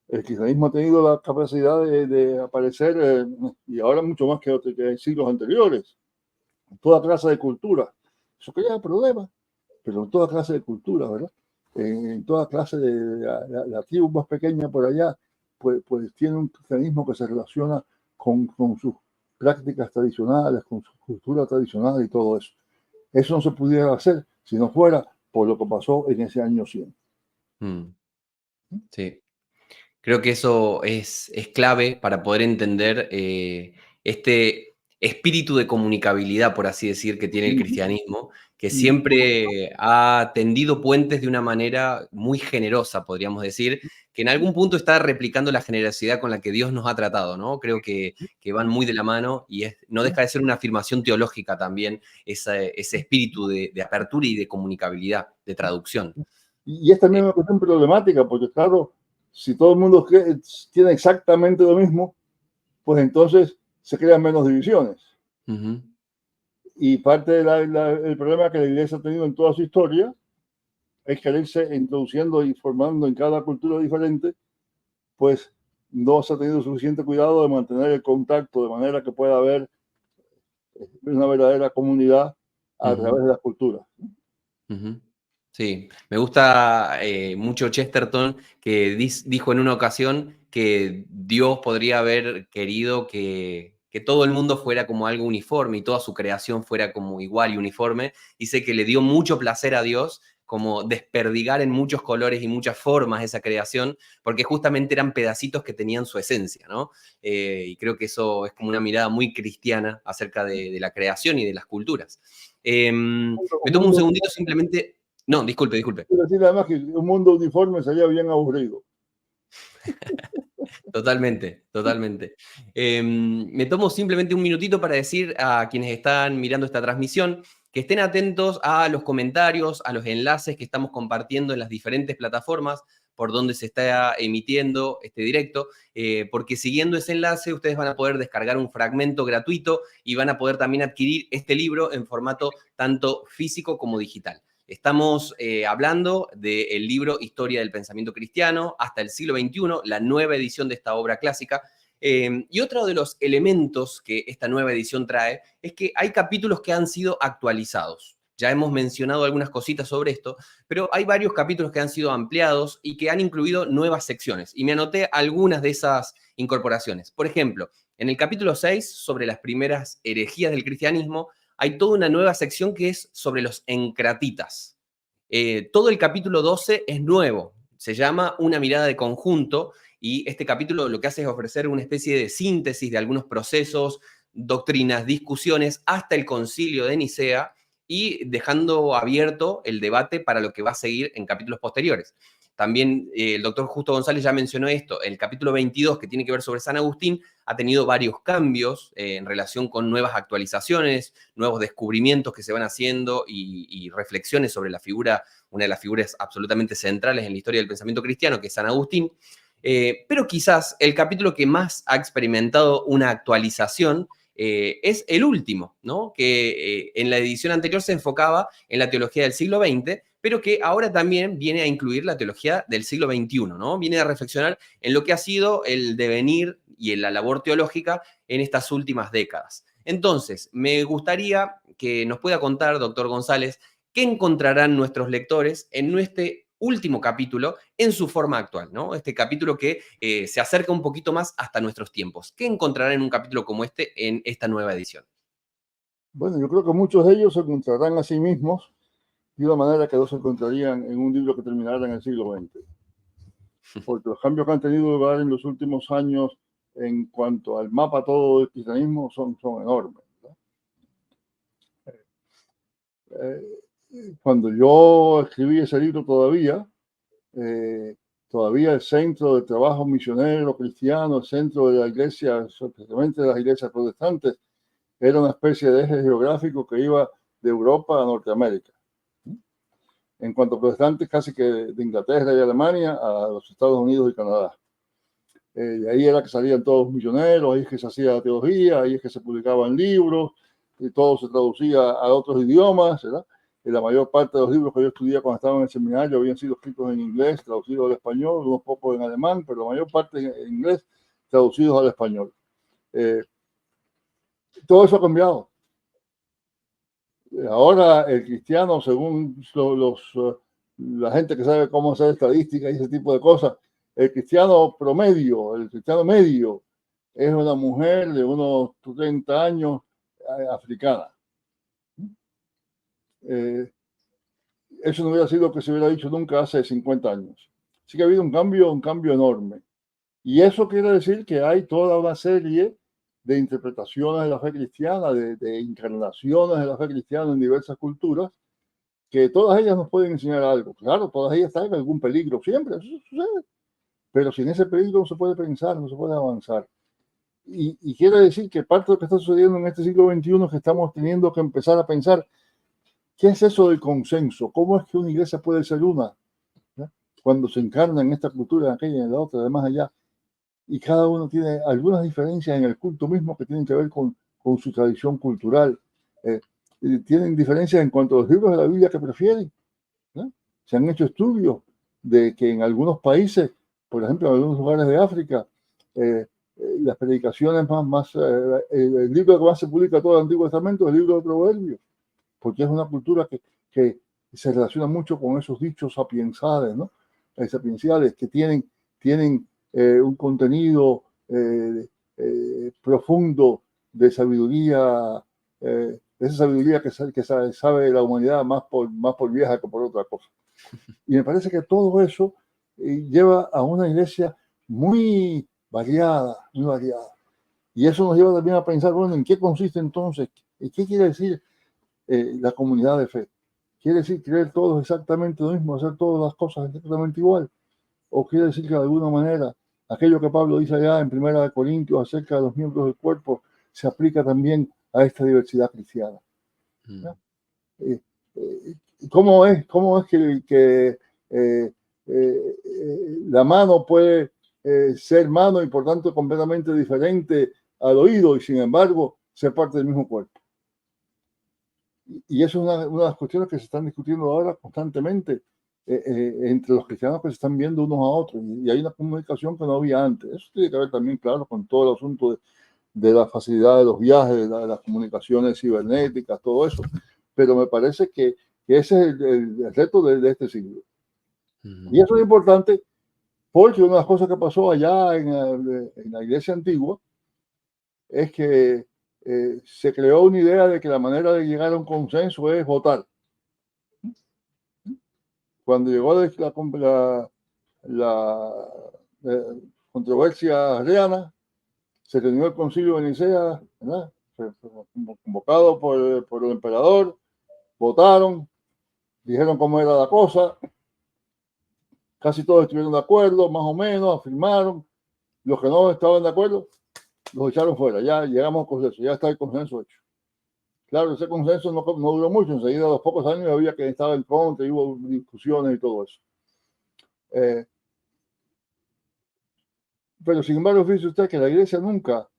el cristianismo ha tenido la capacidad de aparecer, y ahora mucho más que en siglos anteriores, en toda clase de cultura. Eso crea problemas, pero en toda clase de cultura, ¿verdad? En toda clase de la tribu más pequeña por allá, pues tiene un cristianismo que se relaciona con sus prácticas tradicionales, con su cultura tradicional y todo eso. Eso no se pudiera hacer si no fuera por lo que pasó en ese año 100. Mm. Sí. Creo que eso es clave para poder entender este espíritu de comunicabilidad, por así decir, que tiene el cristianismo, que siempre ha tendido puentes de una manera muy generosa, podríamos decir, que en algún punto está replicando la generosidad con la que Dios nos ha tratado, ¿no? Creo que van muy de la mano y no deja de ser una afirmación teológica también, ese espíritu de apertura y de comunicabilidad, de traducción. Y es también una cuestión problemática, porque claro, si todo el mundo tiene exactamente lo mismo, pues entonces se crean menos divisiones. Uh-huh. Y parte del problema que la iglesia ha tenido en toda su historia es quererse introduciendo y formando en cada cultura diferente, pues no se ha tenido suficiente cuidado de mantener el contacto de manera que pueda haber una verdadera comunidad a través de las culturas. Uh-huh. Sí, me gusta mucho Chesterton, que dijo en una ocasión que Dios podría haber querido que todo el mundo fuera como algo uniforme y toda su creación fuera como igual y uniforme. Dice que le dio mucho placer a Dios como desperdigar en muchos colores y muchas formas esa creación, porque justamente eran pedacitos que tenían su esencia, ¿no? Y creo que eso es como una mirada muy cristiana acerca de la creación y de las culturas. Me Un tomo un mundo, segundito simplemente. No, disculpe, disculpe. quiero decir además que un mundo uniforme sería bien aburrido. Totalmente, totalmente. Me tomo simplemente un minutito para decir a quienes están mirando esta transmisión que estén atentos a los comentarios, a los enlaces que estamos compartiendo en las diferentes plataformas por donde se está emitiendo este directo, porque siguiendo ese enlace ustedes van a poder descargar un fragmento gratuito y van a poder también adquirir este libro en formato tanto físico como digital. Estamos hablando del libro Historia del Pensamiento Cristiano hasta el siglo XXI, la nueva edición de esta obra clásica. Y otro de los elementos que esta nueva edición trae es que hay capítulos que han sido actualizados. Ya hemos mencionado algunas cositas sobre esto, pero hay varios capítulos que han sido ampliados y que han incluido nuevas secciones. Y me anoté algunas de esas incorporaciones. Por ejemplo, en el capítulo 6, sobre las primeras herejías del cristianismo, hay toda una nueva sección que es sobre los encratitas. Todo el capítulo 12 es nuevo, se llama Una mirada de conjunto y este capítulo lo que hace es ofrecer una especie de síntesis de algunos procesos, doctrinas, discusiones hasta el concilio de Nicea y dejando abierto el debate para lo que va a seguir en capítulos posteriores. También el doctor Justo González ya mencionó esto, el capítulo 22 que tiene que ver sobre San Agustín ha tenido varios cambios en relación con nuevas actualizaciones, nuevos descubrimientos que se van haciendo y reflexiones sobre la figura, una de las figuras absolutamente centrales en la historia del pensamiento cristiano, que es San Agustín. Pero quizás el capítulo que más ha experimentado una actualización es el último, ¿no? Que en la edición anterior se enfocaba en la teología del siglo XX, pero que ahora también viene a incluir la teología del siglo XXI, ¿no? Viene a reflexionar en lo que ha sido el devenir y en la labor teológica en estas últimas décadas. Entonces, me gustaría que nos pueda contar, doctor González, qué encontrarán nuestros lectores en este último capítulo en su forma actual, ¿no? Este capítulo que se acerca un poquito más hasta nuestros tiempos. ¿Qué encontrarán en un capítulo como este en esta nueva edición? Bueno, yo creo que muchos de ellos se encontrarán a sí mismos de una manera que no se encontrarían en un libro que terminara en el siglo XX. Porque los cambios que han tenido lugar en los últimos años en cuanto al mapa todo del cristianismo son enormes, ¿verdad? Cuando yo escribí ese libro todavía el centro de trabajo misionero cristiano, el centro de la iglesia, especialmente de las iglesias protestantes, era una especie de eje geográfico que iba de Europa a Norteamérica. En cuanto a protestantes, casi que de Inglaterra y Alemania a los Estados Unidos y Canadá. Y ahí era que salían todos los misioneros, ahí es que se hacía la teología, ahí es que se publicaban libros, y todo se traducía a otros idiomas, ¿verdad? Y la mayor parte de los libros que yo estudié cuando estaba en el seminario habían sido escritos en inglés, traducidos al español, unos pocos en alemán, pero la mayor parte en inglés, traducidos al español. Todo eso ha cambiado. Ahora el cristiano, según la gente que sabe cómo hacer estadísticas y ese tipo de cosas, el cristiano promedio, el cristiano medio, es una mujer de unos 30 años africana. Eso no hubiera sido lo que se hubiera dicho nunca hace 50 años. Así que ha habido un cambio enorme. Y eso quiere decir que hay toda una serie de interpretaciones de la fe cristiana, de encarnaciones de la fe cristiana en diversas culturas, que todas ellas nos pueden enseñar algo. Claro, todas ellas están en algún peligro, siempre, eso sucede. Pero sin ese peligro no se puede pensar, no se puede avanzar. Y quiere decir que parte de lo que está sucediendo en este siglo XXI es que estamos teniendo que empezar a pensar, ¿qué es eso del consenso? ¿Cómo es que una iglesia puede ser una? ¿Ya? Cuando se encarna en esta cultura, en aquella, en la otra, además allá. Y cada uno tiene algunas diferencias en el culto mismo que tienen que ver con su tradición cultural. Tienen diferencias en cuanto a los libros de la Biblia que prefieren, ¿no? Se han hecho estudios de que en algunos países, por ejemplo, en algunos lugares de África, las predicaciones el libro que más se publica todo el Antiguo Testamento es el libro de Proverbios, porque es una cultura que se relaciona mucho con esos dichos sapienciales, ¿no? Sapienciales que tienen un contenido profundo de sabiduría, esa sabiduría que sabe la humanidad más por vieja que por otra cosa. Y me parece que todo eso lleva a una iglesia muy variada, muy variada. Y eso nos lleva también a pensar, bueno, ¿en qué consiste entonces? ¿Qué quiere decir la comunidad de fe? ¿Quiere decir creer todos exactamente lo mismo, hacer todas las cosas exactamente igual? ¿O quiere decir que de alguna manera aquello que Pablo dice allá en 1 Corintios acerca de los miembros del cuerpo se aplica también a esta diversidad cristiana? ¿No? ¿Cómo es que la mano puede ser mano y por tanto completamente diferente al oído y sin embargo ser parte del mismo cuerpo? Y eso es una de las cuestiones que se están discutiendo ahora constantemente entre los cristianos que se están viendo unos a otros, y hay una comunicación que no había antes. Eso tiene que ver también, claro, con todo el asunto de la facilidad de los viajes, de las comunicaciones cibernéticas, todo eso, pero me parece que ese es el reto de este siglo. Y eso es importante porque una de las cosas que pasó allá en la iglesia antigua es que se creó una idea de que la manera de llegar a un consenso es votar. Cuando llegó la controversia ariana, se reunió el concilio de Nicea, ¿verdad? Convocado por el emperador, votaron, dijeron cómo era la cosa, casi todos estuvieron de acuerdo, más o menos, afirmaron. Los que no estaban de acuerdo, los echaron fuera. Ya llegamos al consenso, ya está el consenso hecho. Claro, ese consenso no duró mucho, enseguida a los pocos años había que estaba en contra, y hubo discusiones y todo eso. Pero sin embargo, fíjese usted que la iglesia nunca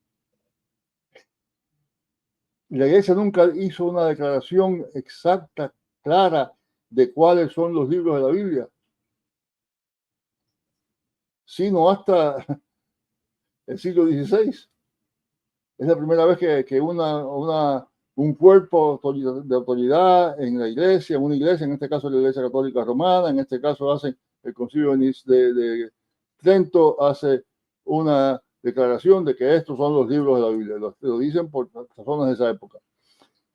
hizo una declaración exacta, clara, de cuáles son los libros de la Biblia, sino hasta el siglo XVI. Es la primera vez que un cuerpo de autoridad en la iglesia, una iglesia, en este caso la Iglesia Católica Romana, en este caso hace el Concilio de Trento, hace una declaración de que estos son los libros de la Biblia. Lo dicen por razones de esa época.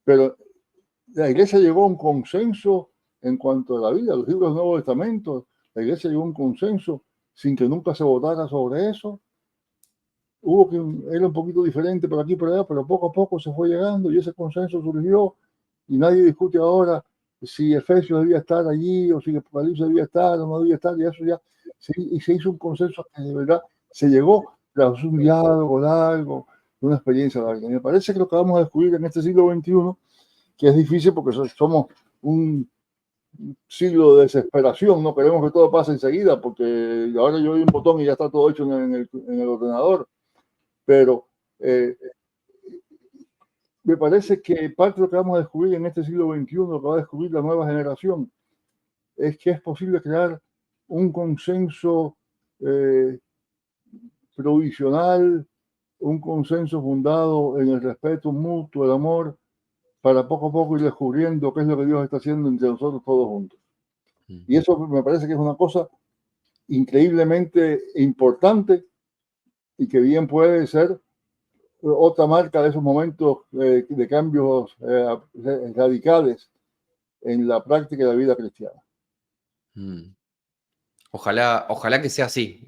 Pero la iglesia llegó a un consenso en cuanto a la Biblia, los libros del Nuevo Testamento. La iglesia llegó a un consenso sin que nunca se votara sobre eso. hubo que era un poquito diferente por aquí y por allá, pero poco a poco se fue llegando y ese consenso surgió y nadie discute ahora si Efesios debía estar allí o si Apocalipsis debía estar o no debía estar, y eso ya y se hizo un consenso que de verdad se llegó tras un diálogo largo, una experiencia larga. Y me parece que lo que vamos a descubrir en este siglo XXI, que es difícil porque somos un siglo de desesperación, no queremos que todo pase enseguida porque ahora yo doy un botón y ya está todo hecho en el ordenador, pero me parece que parte de lo que vamos a descubrir en este siglo XXI, lo que va a descubrir la nueva generación, es que es posible crear un consenso provisional, un consenso fundado en el respeto mutuo, el amor, para poco a poco ir descubriendo qué es lo que Dios está haciendo entre nosotros todos juntos. Y eso me parece que es una cosa increíblemente importante y que bien puede ser otra marca de esos momentos de cambios radicales en la práctica de la vida cristiana. Ojalá que sea así.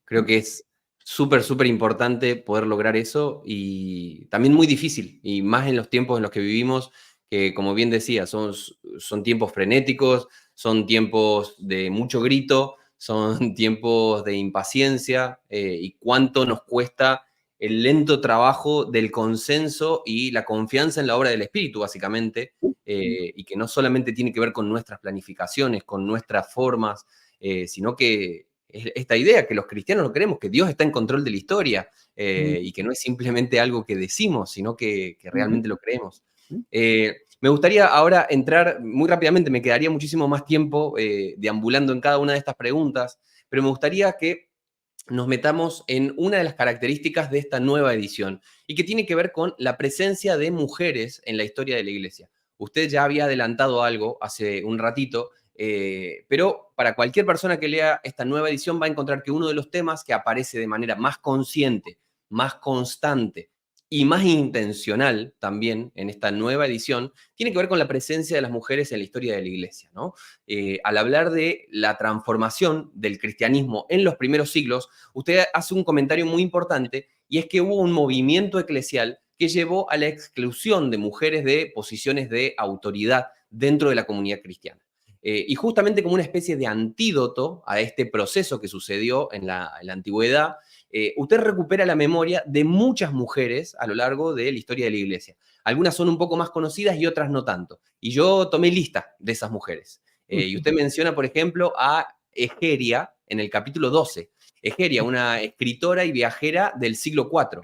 Creo que es súper importante poder lograr eso y también muy difícil, y más en los tiempos en los que vivimos, que como bien decía, son tiempos frenéticos, son tiempos de mucho grito, son tiempos de impaciencia, y cuánto nos cuesta el lento trabajo del consenso y la confianza en la obra del Espíritu, básicamente, y que no solamente tiene que ver con nuestras planificaciones, con nuestras formas, sino que es esta idea que los cristianos lo creemos, que Dios está en control de la historia, y que no es simplemente algo que decimos, sino que realmente lo creemos. Me gustaría ahora entrar muy rápidamente, me quedaría muchísimo más tiempo deambulando en cada una de estas preguntas, pero me gustaría que nos metamos en una de las características de esta nueva edición y que tiene que ver con la presencia de mujeres en la historia de la Iglesia. Usted ya había adelantado algo hace un ratito, pero para cualquier persona que lea esta nueva edición va a encontrar que uno de los temas que aparece de manera más consciente, más constante y más intencional también en esta nueva edición tiene que ver con la presencia de las mujeres en la historia de la Iglesia, ¿no? Al hablar de la transformación del cristianismo en los primeros siglos, usted hace un comentario muy importante y es que hubo un movimiento eclesial que llevó a la exclusión de mujeres de posiciones de autoridad dentro de la comunidad cristiana. Y justamente como una especie de antídoto a este proceso que sucedió en la antigüedad, usted recupera la memoria de muchas mujeres a lo largo de la historia de la Iglesia. Algunas son un poco más conocidas y otras no tanto. Y yo tomé lista de esas mujeres. Y usted menciona, por ejemplo, a Egeria en el capítulo 12. Egeria, una escritora y viajera del siglo IV.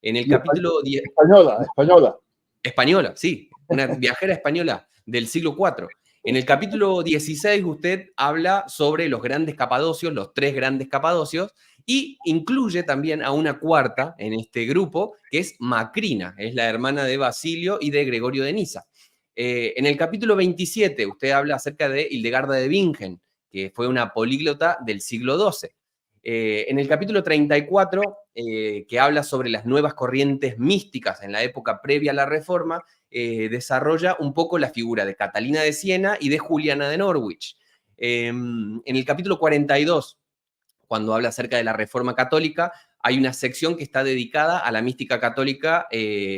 En el Y capítulo 10, española. española, sí, una viajera española del siglo IV. En el capítulo 16 usted habla sobre los grandes capadocios, los tres grandes capadocios, y incluye también a una cuarta en este grupo, que es Macrina, es la hermana de Basilio y de Gregorio de Niza. En el capítulo 27 usted habla acerca de Hildegarda de Bingen, que fue una políglota del siglo XII. En el capítulo 34, que habla sobre las nuevas corrientes místicas en la época previa a la Reforma, desarrolla un poco la figura de Catalina de Siena y de Juliana de Norwich. En el capítulo 42, cuando habla acerca de la Reforma Católica, hay una sección que está dedicada a la mística católica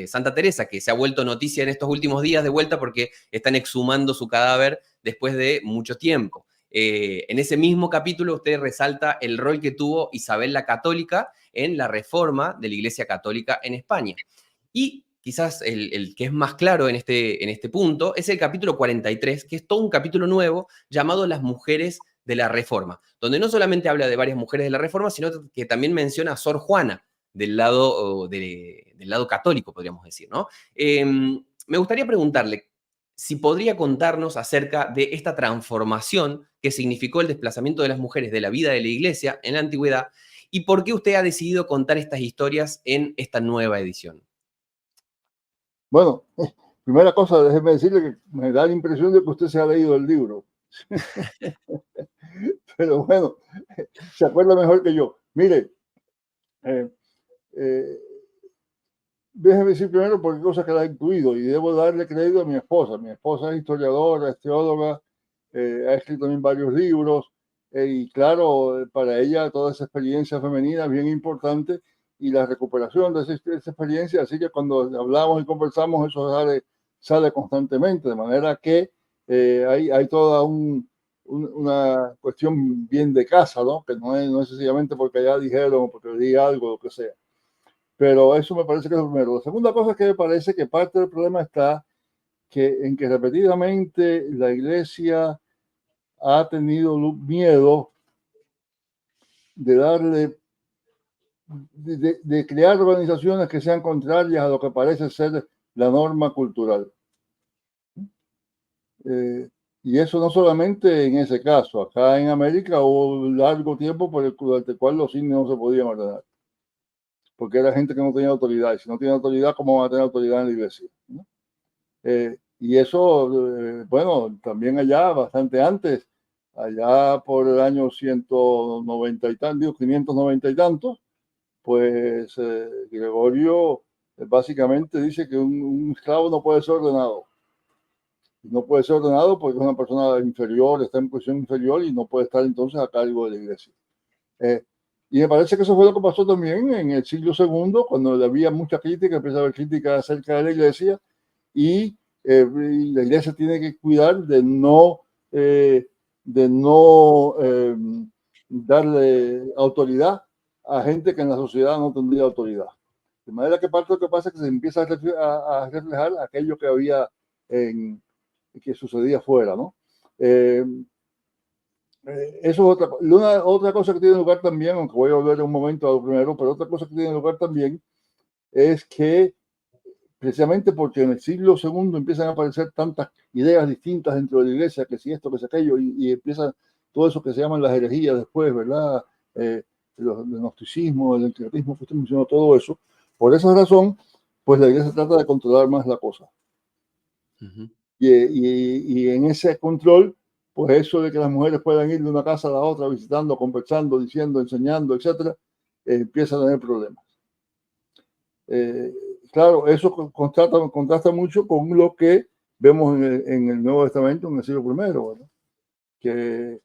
Santa Teresa, que se ha vuelto noticia en estos últimos días de vuelta porque están exhumando su cadáver después de mucho tiempo. En ese mismo capítulo usted resalta el rol que tuvo Isabel la Católica en la reforma de la Iglesia Católica en España. Y quizás el que es más claro en este punto es el capítulo 43, que es todo un capítulo nuevo llamado Las mujeres de la Reforma, donde no solamente habla de varias mujeres de la Reforma, sino que también menciona a Sor Juana del lado católico, podríamos decir, ¿no? Me gustaría preguntarle si podría contarnos acerca de esta transformación que significó el desplazamiento de las mujeres de la vida de la Iglesia en la antigüedad y por qué usted ha decidido contar estas historias en esta nueva edición. Bueno, primera cosa, déjeme decirle que me da la impresión de que usted se ha leído el libro. Pero bueno, se acuerda mejor que yo. Mire, déjeme decir primero por qué cosas que la he incluido y debo darle crédito a mi esposa. Mi esposa es historiadora, es teóloga, ha escrito también varios libros y claro, para ella toda esa experiencia femenina es bien importante y la recuperación de esa experiencia, así que cuando hablamos y conversamos eso sale constantemente, de manera que hay toda una cuestión bien de casa, ¿no? Que no es sencillamente porque ya dijeron o porque di algo, lo que sea. Pero eso me parece que es lo primero. La segunda cosa es que me parece que parte del problema está en que repetidamente la iglesia ha tenido miedo de darle, de crear organizaciones que sean contrarias a lo que parece ser la norma cultural. Y eso no solamente en ese caso. Acá en América hubo un largo tiempo durante el cual los cines no se podían ordenar, porque era gente que no tenía autoridad. Y si no tiene autoridad, ¿cómo van a tener autoridad en la iglesia? ¿No? Y eso, bueno, también allá, bastante antes, allá por el año 190 y tantos, 590 y tantos, pues Gregorio básicamente dice que un esclavo no puede ser ordenado. No puede ser ordenado porque es una persona inferior, está en posición inferior y no puede estar entonces a cargo de la iglesia. Y me parece que eso fue lo que pasó también en el siglo II, cuando había mucha crítica, empieza a haber crítica acerca de la iglesia y la iglesia tiene que cuidar de no darle autoridad a gente que en la sociedad no tendría autoridad. De manera que parte de lo que pasa es que se empieza a reflejar aquello que había que sucedía fuera, ¿no? Eso es otra cosa que tiene lugar también, aunque voy a volver un momento a lo primero, pero otra cosa que tiene lugar también es que precisamente porque en el siglo II empiezan a aparecer tantas ideas distintas dentro de la iglesia, que si esto, que si aquello, y empieza todo eso que se llaman las herejías después, ¿verdad? El gnosticismo, el encretismo, que usted mencionó, todo eso. Por esa razón, pues la iglesia trata de controlar más la cosa. Y en ese control, pues eso de que las mujeres puedan ir de una casa a la otra, visitando, conversando, diciendo, enseñando, etcétera, empieza a tener problemas. Claro, eso contrasta mucho con lo que vemos en el Nuevo Testamento, en el siglo I, ¿verdad? Que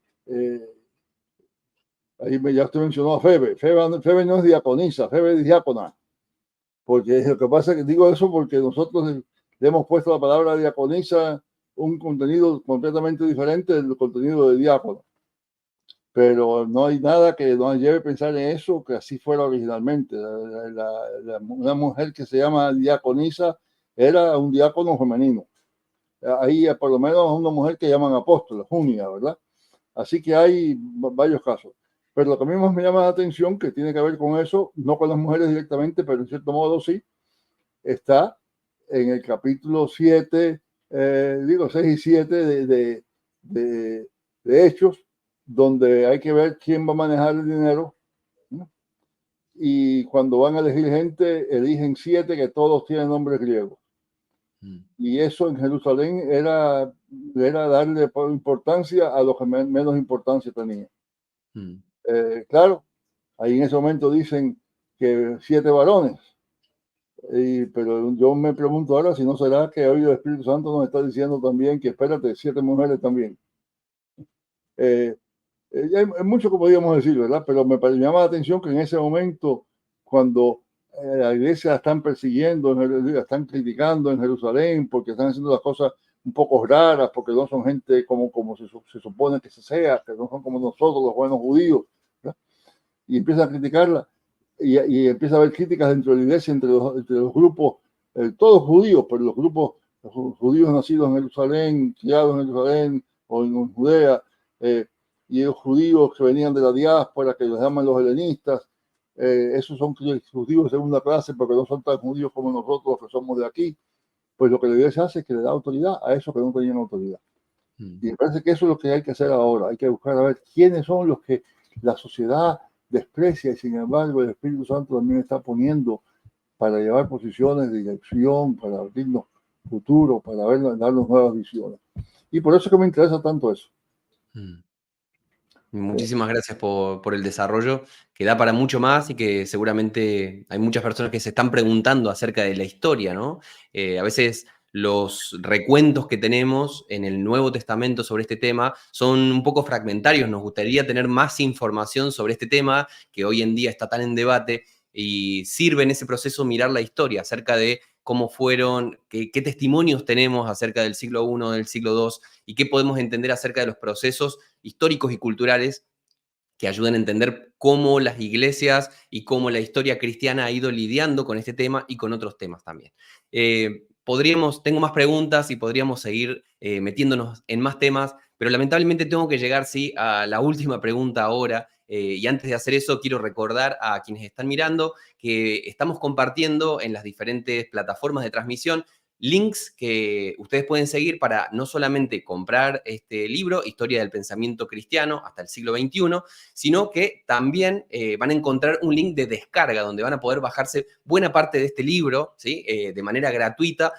ahí ya usted mencionó a Febe. Febe no es diaconisa, Febe es diácona. Porque lo que pasa es que digo eso porque nosotros le hemos puesto la palabra diaconisa un contenido completamente diferente del contenido de diácono. Pero no hay nada que nos lleve a pensar en eso, que así fuera originalmente. Una mujer que se llama diaconisa era un diácono femenino. Ahí por lo menos una mujer que llaman apóstola, Junia, ¿verdad? Así que hay varios casos. Pero lo que a mí más me llama la atención, que tiene que ver con eso, no con las mujeres directamente, pero en cierto modo sí, está en el capítulo 7, 6 y 7 de Hechos, donde hay que ver quién va a manejar el dinero, ¿no? Y cuando van a elegir gente, eligen 7 que todos tienen nombres griegos. Y eso en Jerusalén era darle importancia a los que menos importancia tenían. Claro, ahí en ese momento dicen que 7 varones. Pero yo me pregunto ahora si no será que hoy el Espíritu Santo nos está diciendo también que espérate, 7 mujeres también. Hay mucho que podríamos decir, ¿verdad? Pero me llama la atención que en ese momento, cuando la iglesia están persiguiendo, están criticando en Jerusalén porque están haciendo las cosas un poco raras, porque no son gente como se supone que se sea, que no son como nosotros los buenos judíos, ¿verdad? Y empiezan a criticarla y empieza a haber críticas dentro de la iglesia entre los grupos, todos judíos, pero los grupos los judíos nacidos en Jerusalén, criados en Jerusalén o en Judea, y los judíos que venían de la diáspora, que los llaman los helenistas, esos son judíos de segunda clase porque no son tan judíos como nosotros que somos de aquí. Pues lo que la iglesia hace es que le da autoridad a esos que no tenían autoridad. Y me parece que eso es lo que hay que hacer ahora. Hay que buscar a ver quiénes son los que la sociedad desprecia y sin embargo el Espíritu Santo también está poniendo para llevar posiciones de dirección, para abrirnos futuro, para darnos nuevas visiones. Y por eso es que me interesa tanto eso. Muchísimas gracias por el desarrollo, que da para mucho más y que seguramente hay muchas personas que se están preguntando acerca de la historia, ¿no? A veces los recuentos que tenemos en el Nuevo Testamento sobre este tema son un poco fragmentarios. Nos gustaría tener más información sobre este tema que hoy en día está tan en debate y sirve en ese proceso mirar la historia acerca de cómo fueron, qué testimonios tenemos acerca del siglo I, del siglo II y qué podemos entender acerca de los procesos históricos y culturales que ayuden a entender cómo las iglesias y cómo la historia cristiana ha ido lidiando con este tema y con otros temas también. Tengo más preguntas y podríamos seguir metiéndonos en más temas, pero lamentablemente tengo que llegar, sí, a la última pregunta ahora. Y antes de hacer eso, quiero recordar a quienes están mirando que estamos compartiendo en las diferentes plataformas de transmisión links que ustedes pueden seguir para no solamente comprar este libro, Historia del Pensamiento Cristiano hasta el siglo XXI, sino que también van a encontrar un link de descarga donde van a poder bajarse buena parte de este libro, ¿sí? De manera gratuita,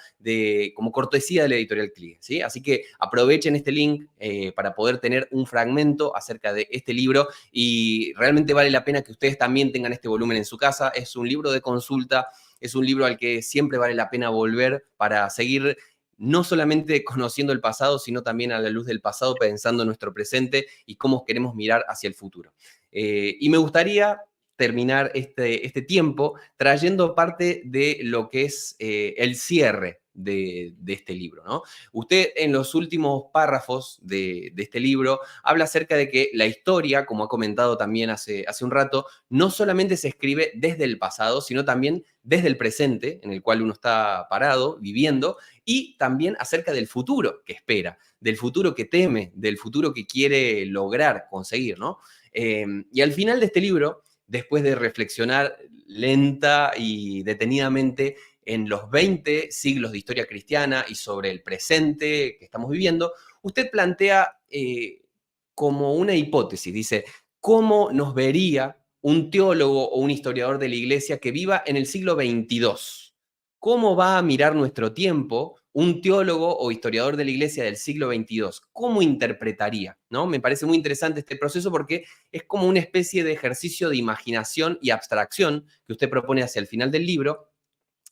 como cortesía de la editorial CLIE, ¿sí? Así que aprovechen este link para poder tener un fragmento acerca de este libro y realmente vale la pena que ustedes también tengan este volumen en su casa. Es un libro de consulta, es un libro al que siempre vale la pena volver para seguir no solamente conociendo el pasado, sino también a la luz del pasado, pensando en nuestro presente y cómo queremos mirar hacia el futuro. Y me gustaría terminar este tiempo trayendo parte de lo que es el cierre de este libro, ¿no? Usted en los últimos párrafos de este libro habla acerca de que la historia, como ha comentado también hace un rato, no solamente se escribe desde el pasado, sino también desde el presente, en el cual uno está parado, viviendo, y también acerca del futuro que espera, del futuro que teme, del futuro que quiere lograr, conseguir, ¿no? Y al final de este libro, después de reflexionar lenta y detenidamente en los 20 siglos de historia cristiana y sobre el presente que estamos viviendo, usted plantea como una hipótesis, dice, ¿cómo nos vería un teólogo o un historiador de la iglesia que viva en el siglo XXII? ¿Cómo va a mirar nuestro tiempo un teólogo o historiador de la iglesia del siglo XXII? ¿Cómo interpretaría? ¿No? Me parece muy interesante este proceso porque es como una especie de ejercicio de imaginación y abstracción que usted propone hacia el final del libro.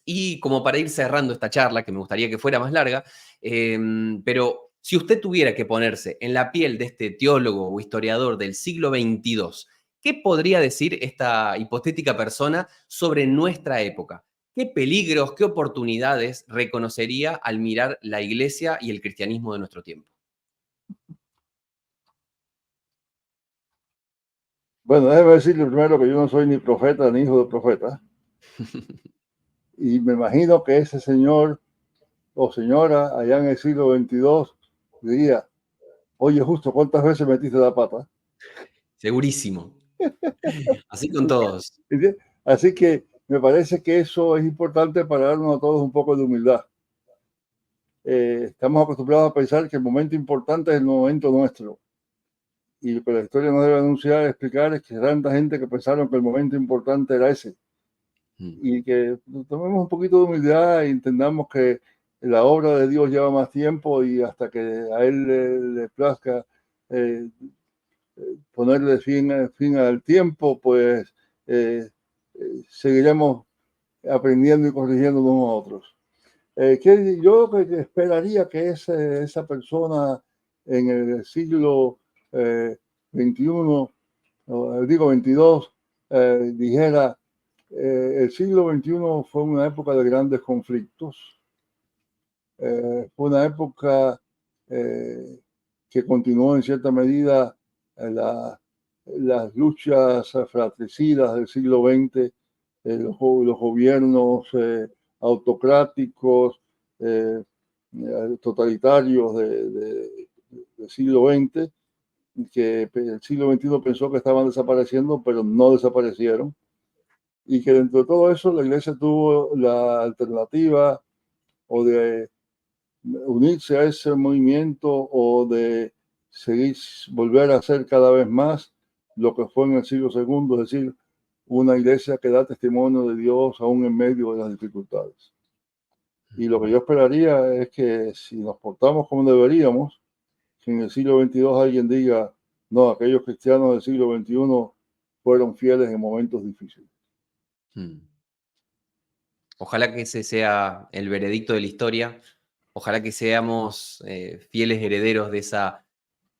Y como para ir cerrando esta charla, que me gustaría que fuera más larga, pero si usted tuviera que ponerse en la piel de este teólogo o historiador del siglo XXII, ¿qué podría decir esta hipotética persona sobre nuestra época? ¿Qué peligros, qué oportunidades reconocería al mirar la iglesia y el cristianismo de nuestro tiempo? Bueno, déjeme decirle primero que yo no soy ni profeta ni hijo de profeta. Y me imagino que ese señor o señora allá en el siglo XXII diría, oye, justo, ¿cuántas veces metiste la pata? Segurísimo. Así con todos. ¿Entiendes? Así que me parece que eso es importante para darnos a todos un poco de humildad. Estamos acostumbrados a pensar que el momento importante es el momento nuestro. Y lo que la historia nos debe anunciar, explicar, es que tanta gente que pensaron que el momento importante era ese. Y que tomemos un poquito de humildad e entendamos que la obra de Dios lleva más tiempo y hasta que a Él le plazca eh, ponerle fin al tiempo, pues seguiremos aprendiendo y corrigiendo unos a otros. Yo que esperaría que esa persona en el siglo XXI, digo 22, dijera, el siglo XXI fue una época de grandes conflictos, fue una época que continuó en cierta medida las luchas fratricidas del siglo XX, los gobiernos autocráticos, totalitarios del siglo XX, que el siglo XXI pensó que estaban desapareciendo, pero no desaparecieron. Y que dentro de todo eso la iglesia tuvo la alternativa o de unirse a ese movimiento o de seguir, volver a ser cada vez más lo que fue en el siglo segundo, es decir, una iglesia que da testimonio de Dios aún en medio de las dificultades. Y lo que yo esperaría es que si nos portamos como deberíamos, que en el siglo XXII alguien diga, no, aquellos cristianos del siglo XXI fueron fieles en momentos difíciles. Ojalá que ese sea el veredicto de la historia. Ojalá que seamos fieles herederos de esa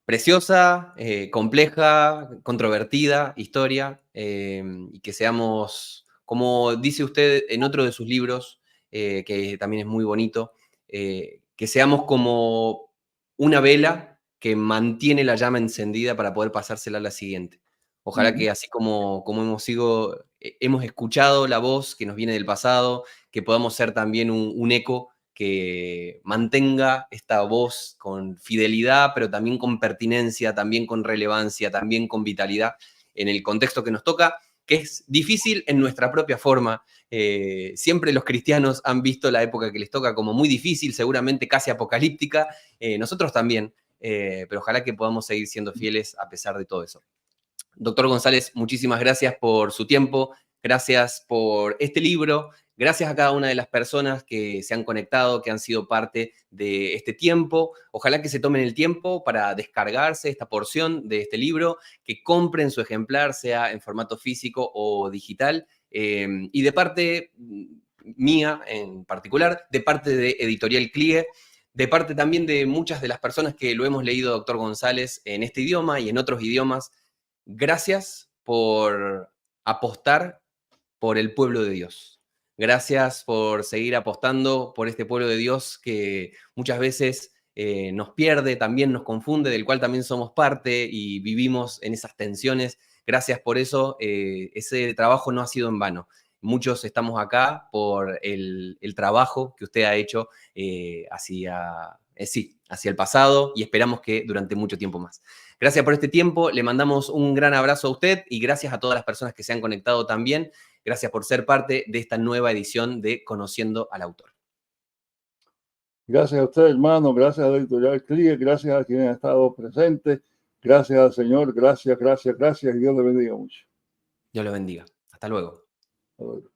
preciosa, compleja, controvertida historia, y que seamos, como dice usted en otro de sus libros, que también es muy bonito, que seamos como una vela que mantiene la llama encendida para poder pasársela a la siguiente. Ojalá que así como hemos escuchado la voz que nos viene del pasado, que podamos ser también un eco que mantenga esta voz con fidelidad, pero también con pertinencia, también con relevancia, también con vitalidad en el contexto que nos toca, que es difícil en nuestra propia forma. Siempre los cristianos han visto la época que les toca como muy difícil, seguramente casi apocalíptica, nosotros también, pero ojalá que podamos seguir siendo fieles a pesar de todo eso. Doctor González, muchísimas gracias por su tiempo, gracias por este libro, gracias a cada una de las personas que se han conectado, que han sido parte de este tiempo. Ojalá que se tomen el tiempo para descargarse esta porción de este libro, que compren su ejemplar, sea en formato físico o digital. Y de parte mía en particular, de parte de Editorial CLIE, de parte también de muchas de las personas que lo hemos leído, doctor González, en este idioma y en otros idiomas, gracias por apostar por el pueblo de Dios. Gracias por seguir apostando por este pueblo de Dios que muchas veces nos pierde, también nos confunde, del cual también somos parte y vivimos en esas tensiones. Gracias por eso. Ese trabajo no ha sido en vano. Muchos estamos acá por el trabajo que usted ha hecho hacia el pasado, y esperamos que durante mucho tiempo más. Gracias por este tiempo, le mandamos un gran abrazo a usted y gracias a todas las personas que se han conectado también. Gracias por ser parte de esta nueva edición de Conociendo al Autor. Gracias a usted, hermano, gracias a la editorial CLIE, gracias a quienes han estado presentes, gracias al Señor, gracias, y Dios le bendiga mucho. Dios lo bendiga. Hasta luego. Hasta luego.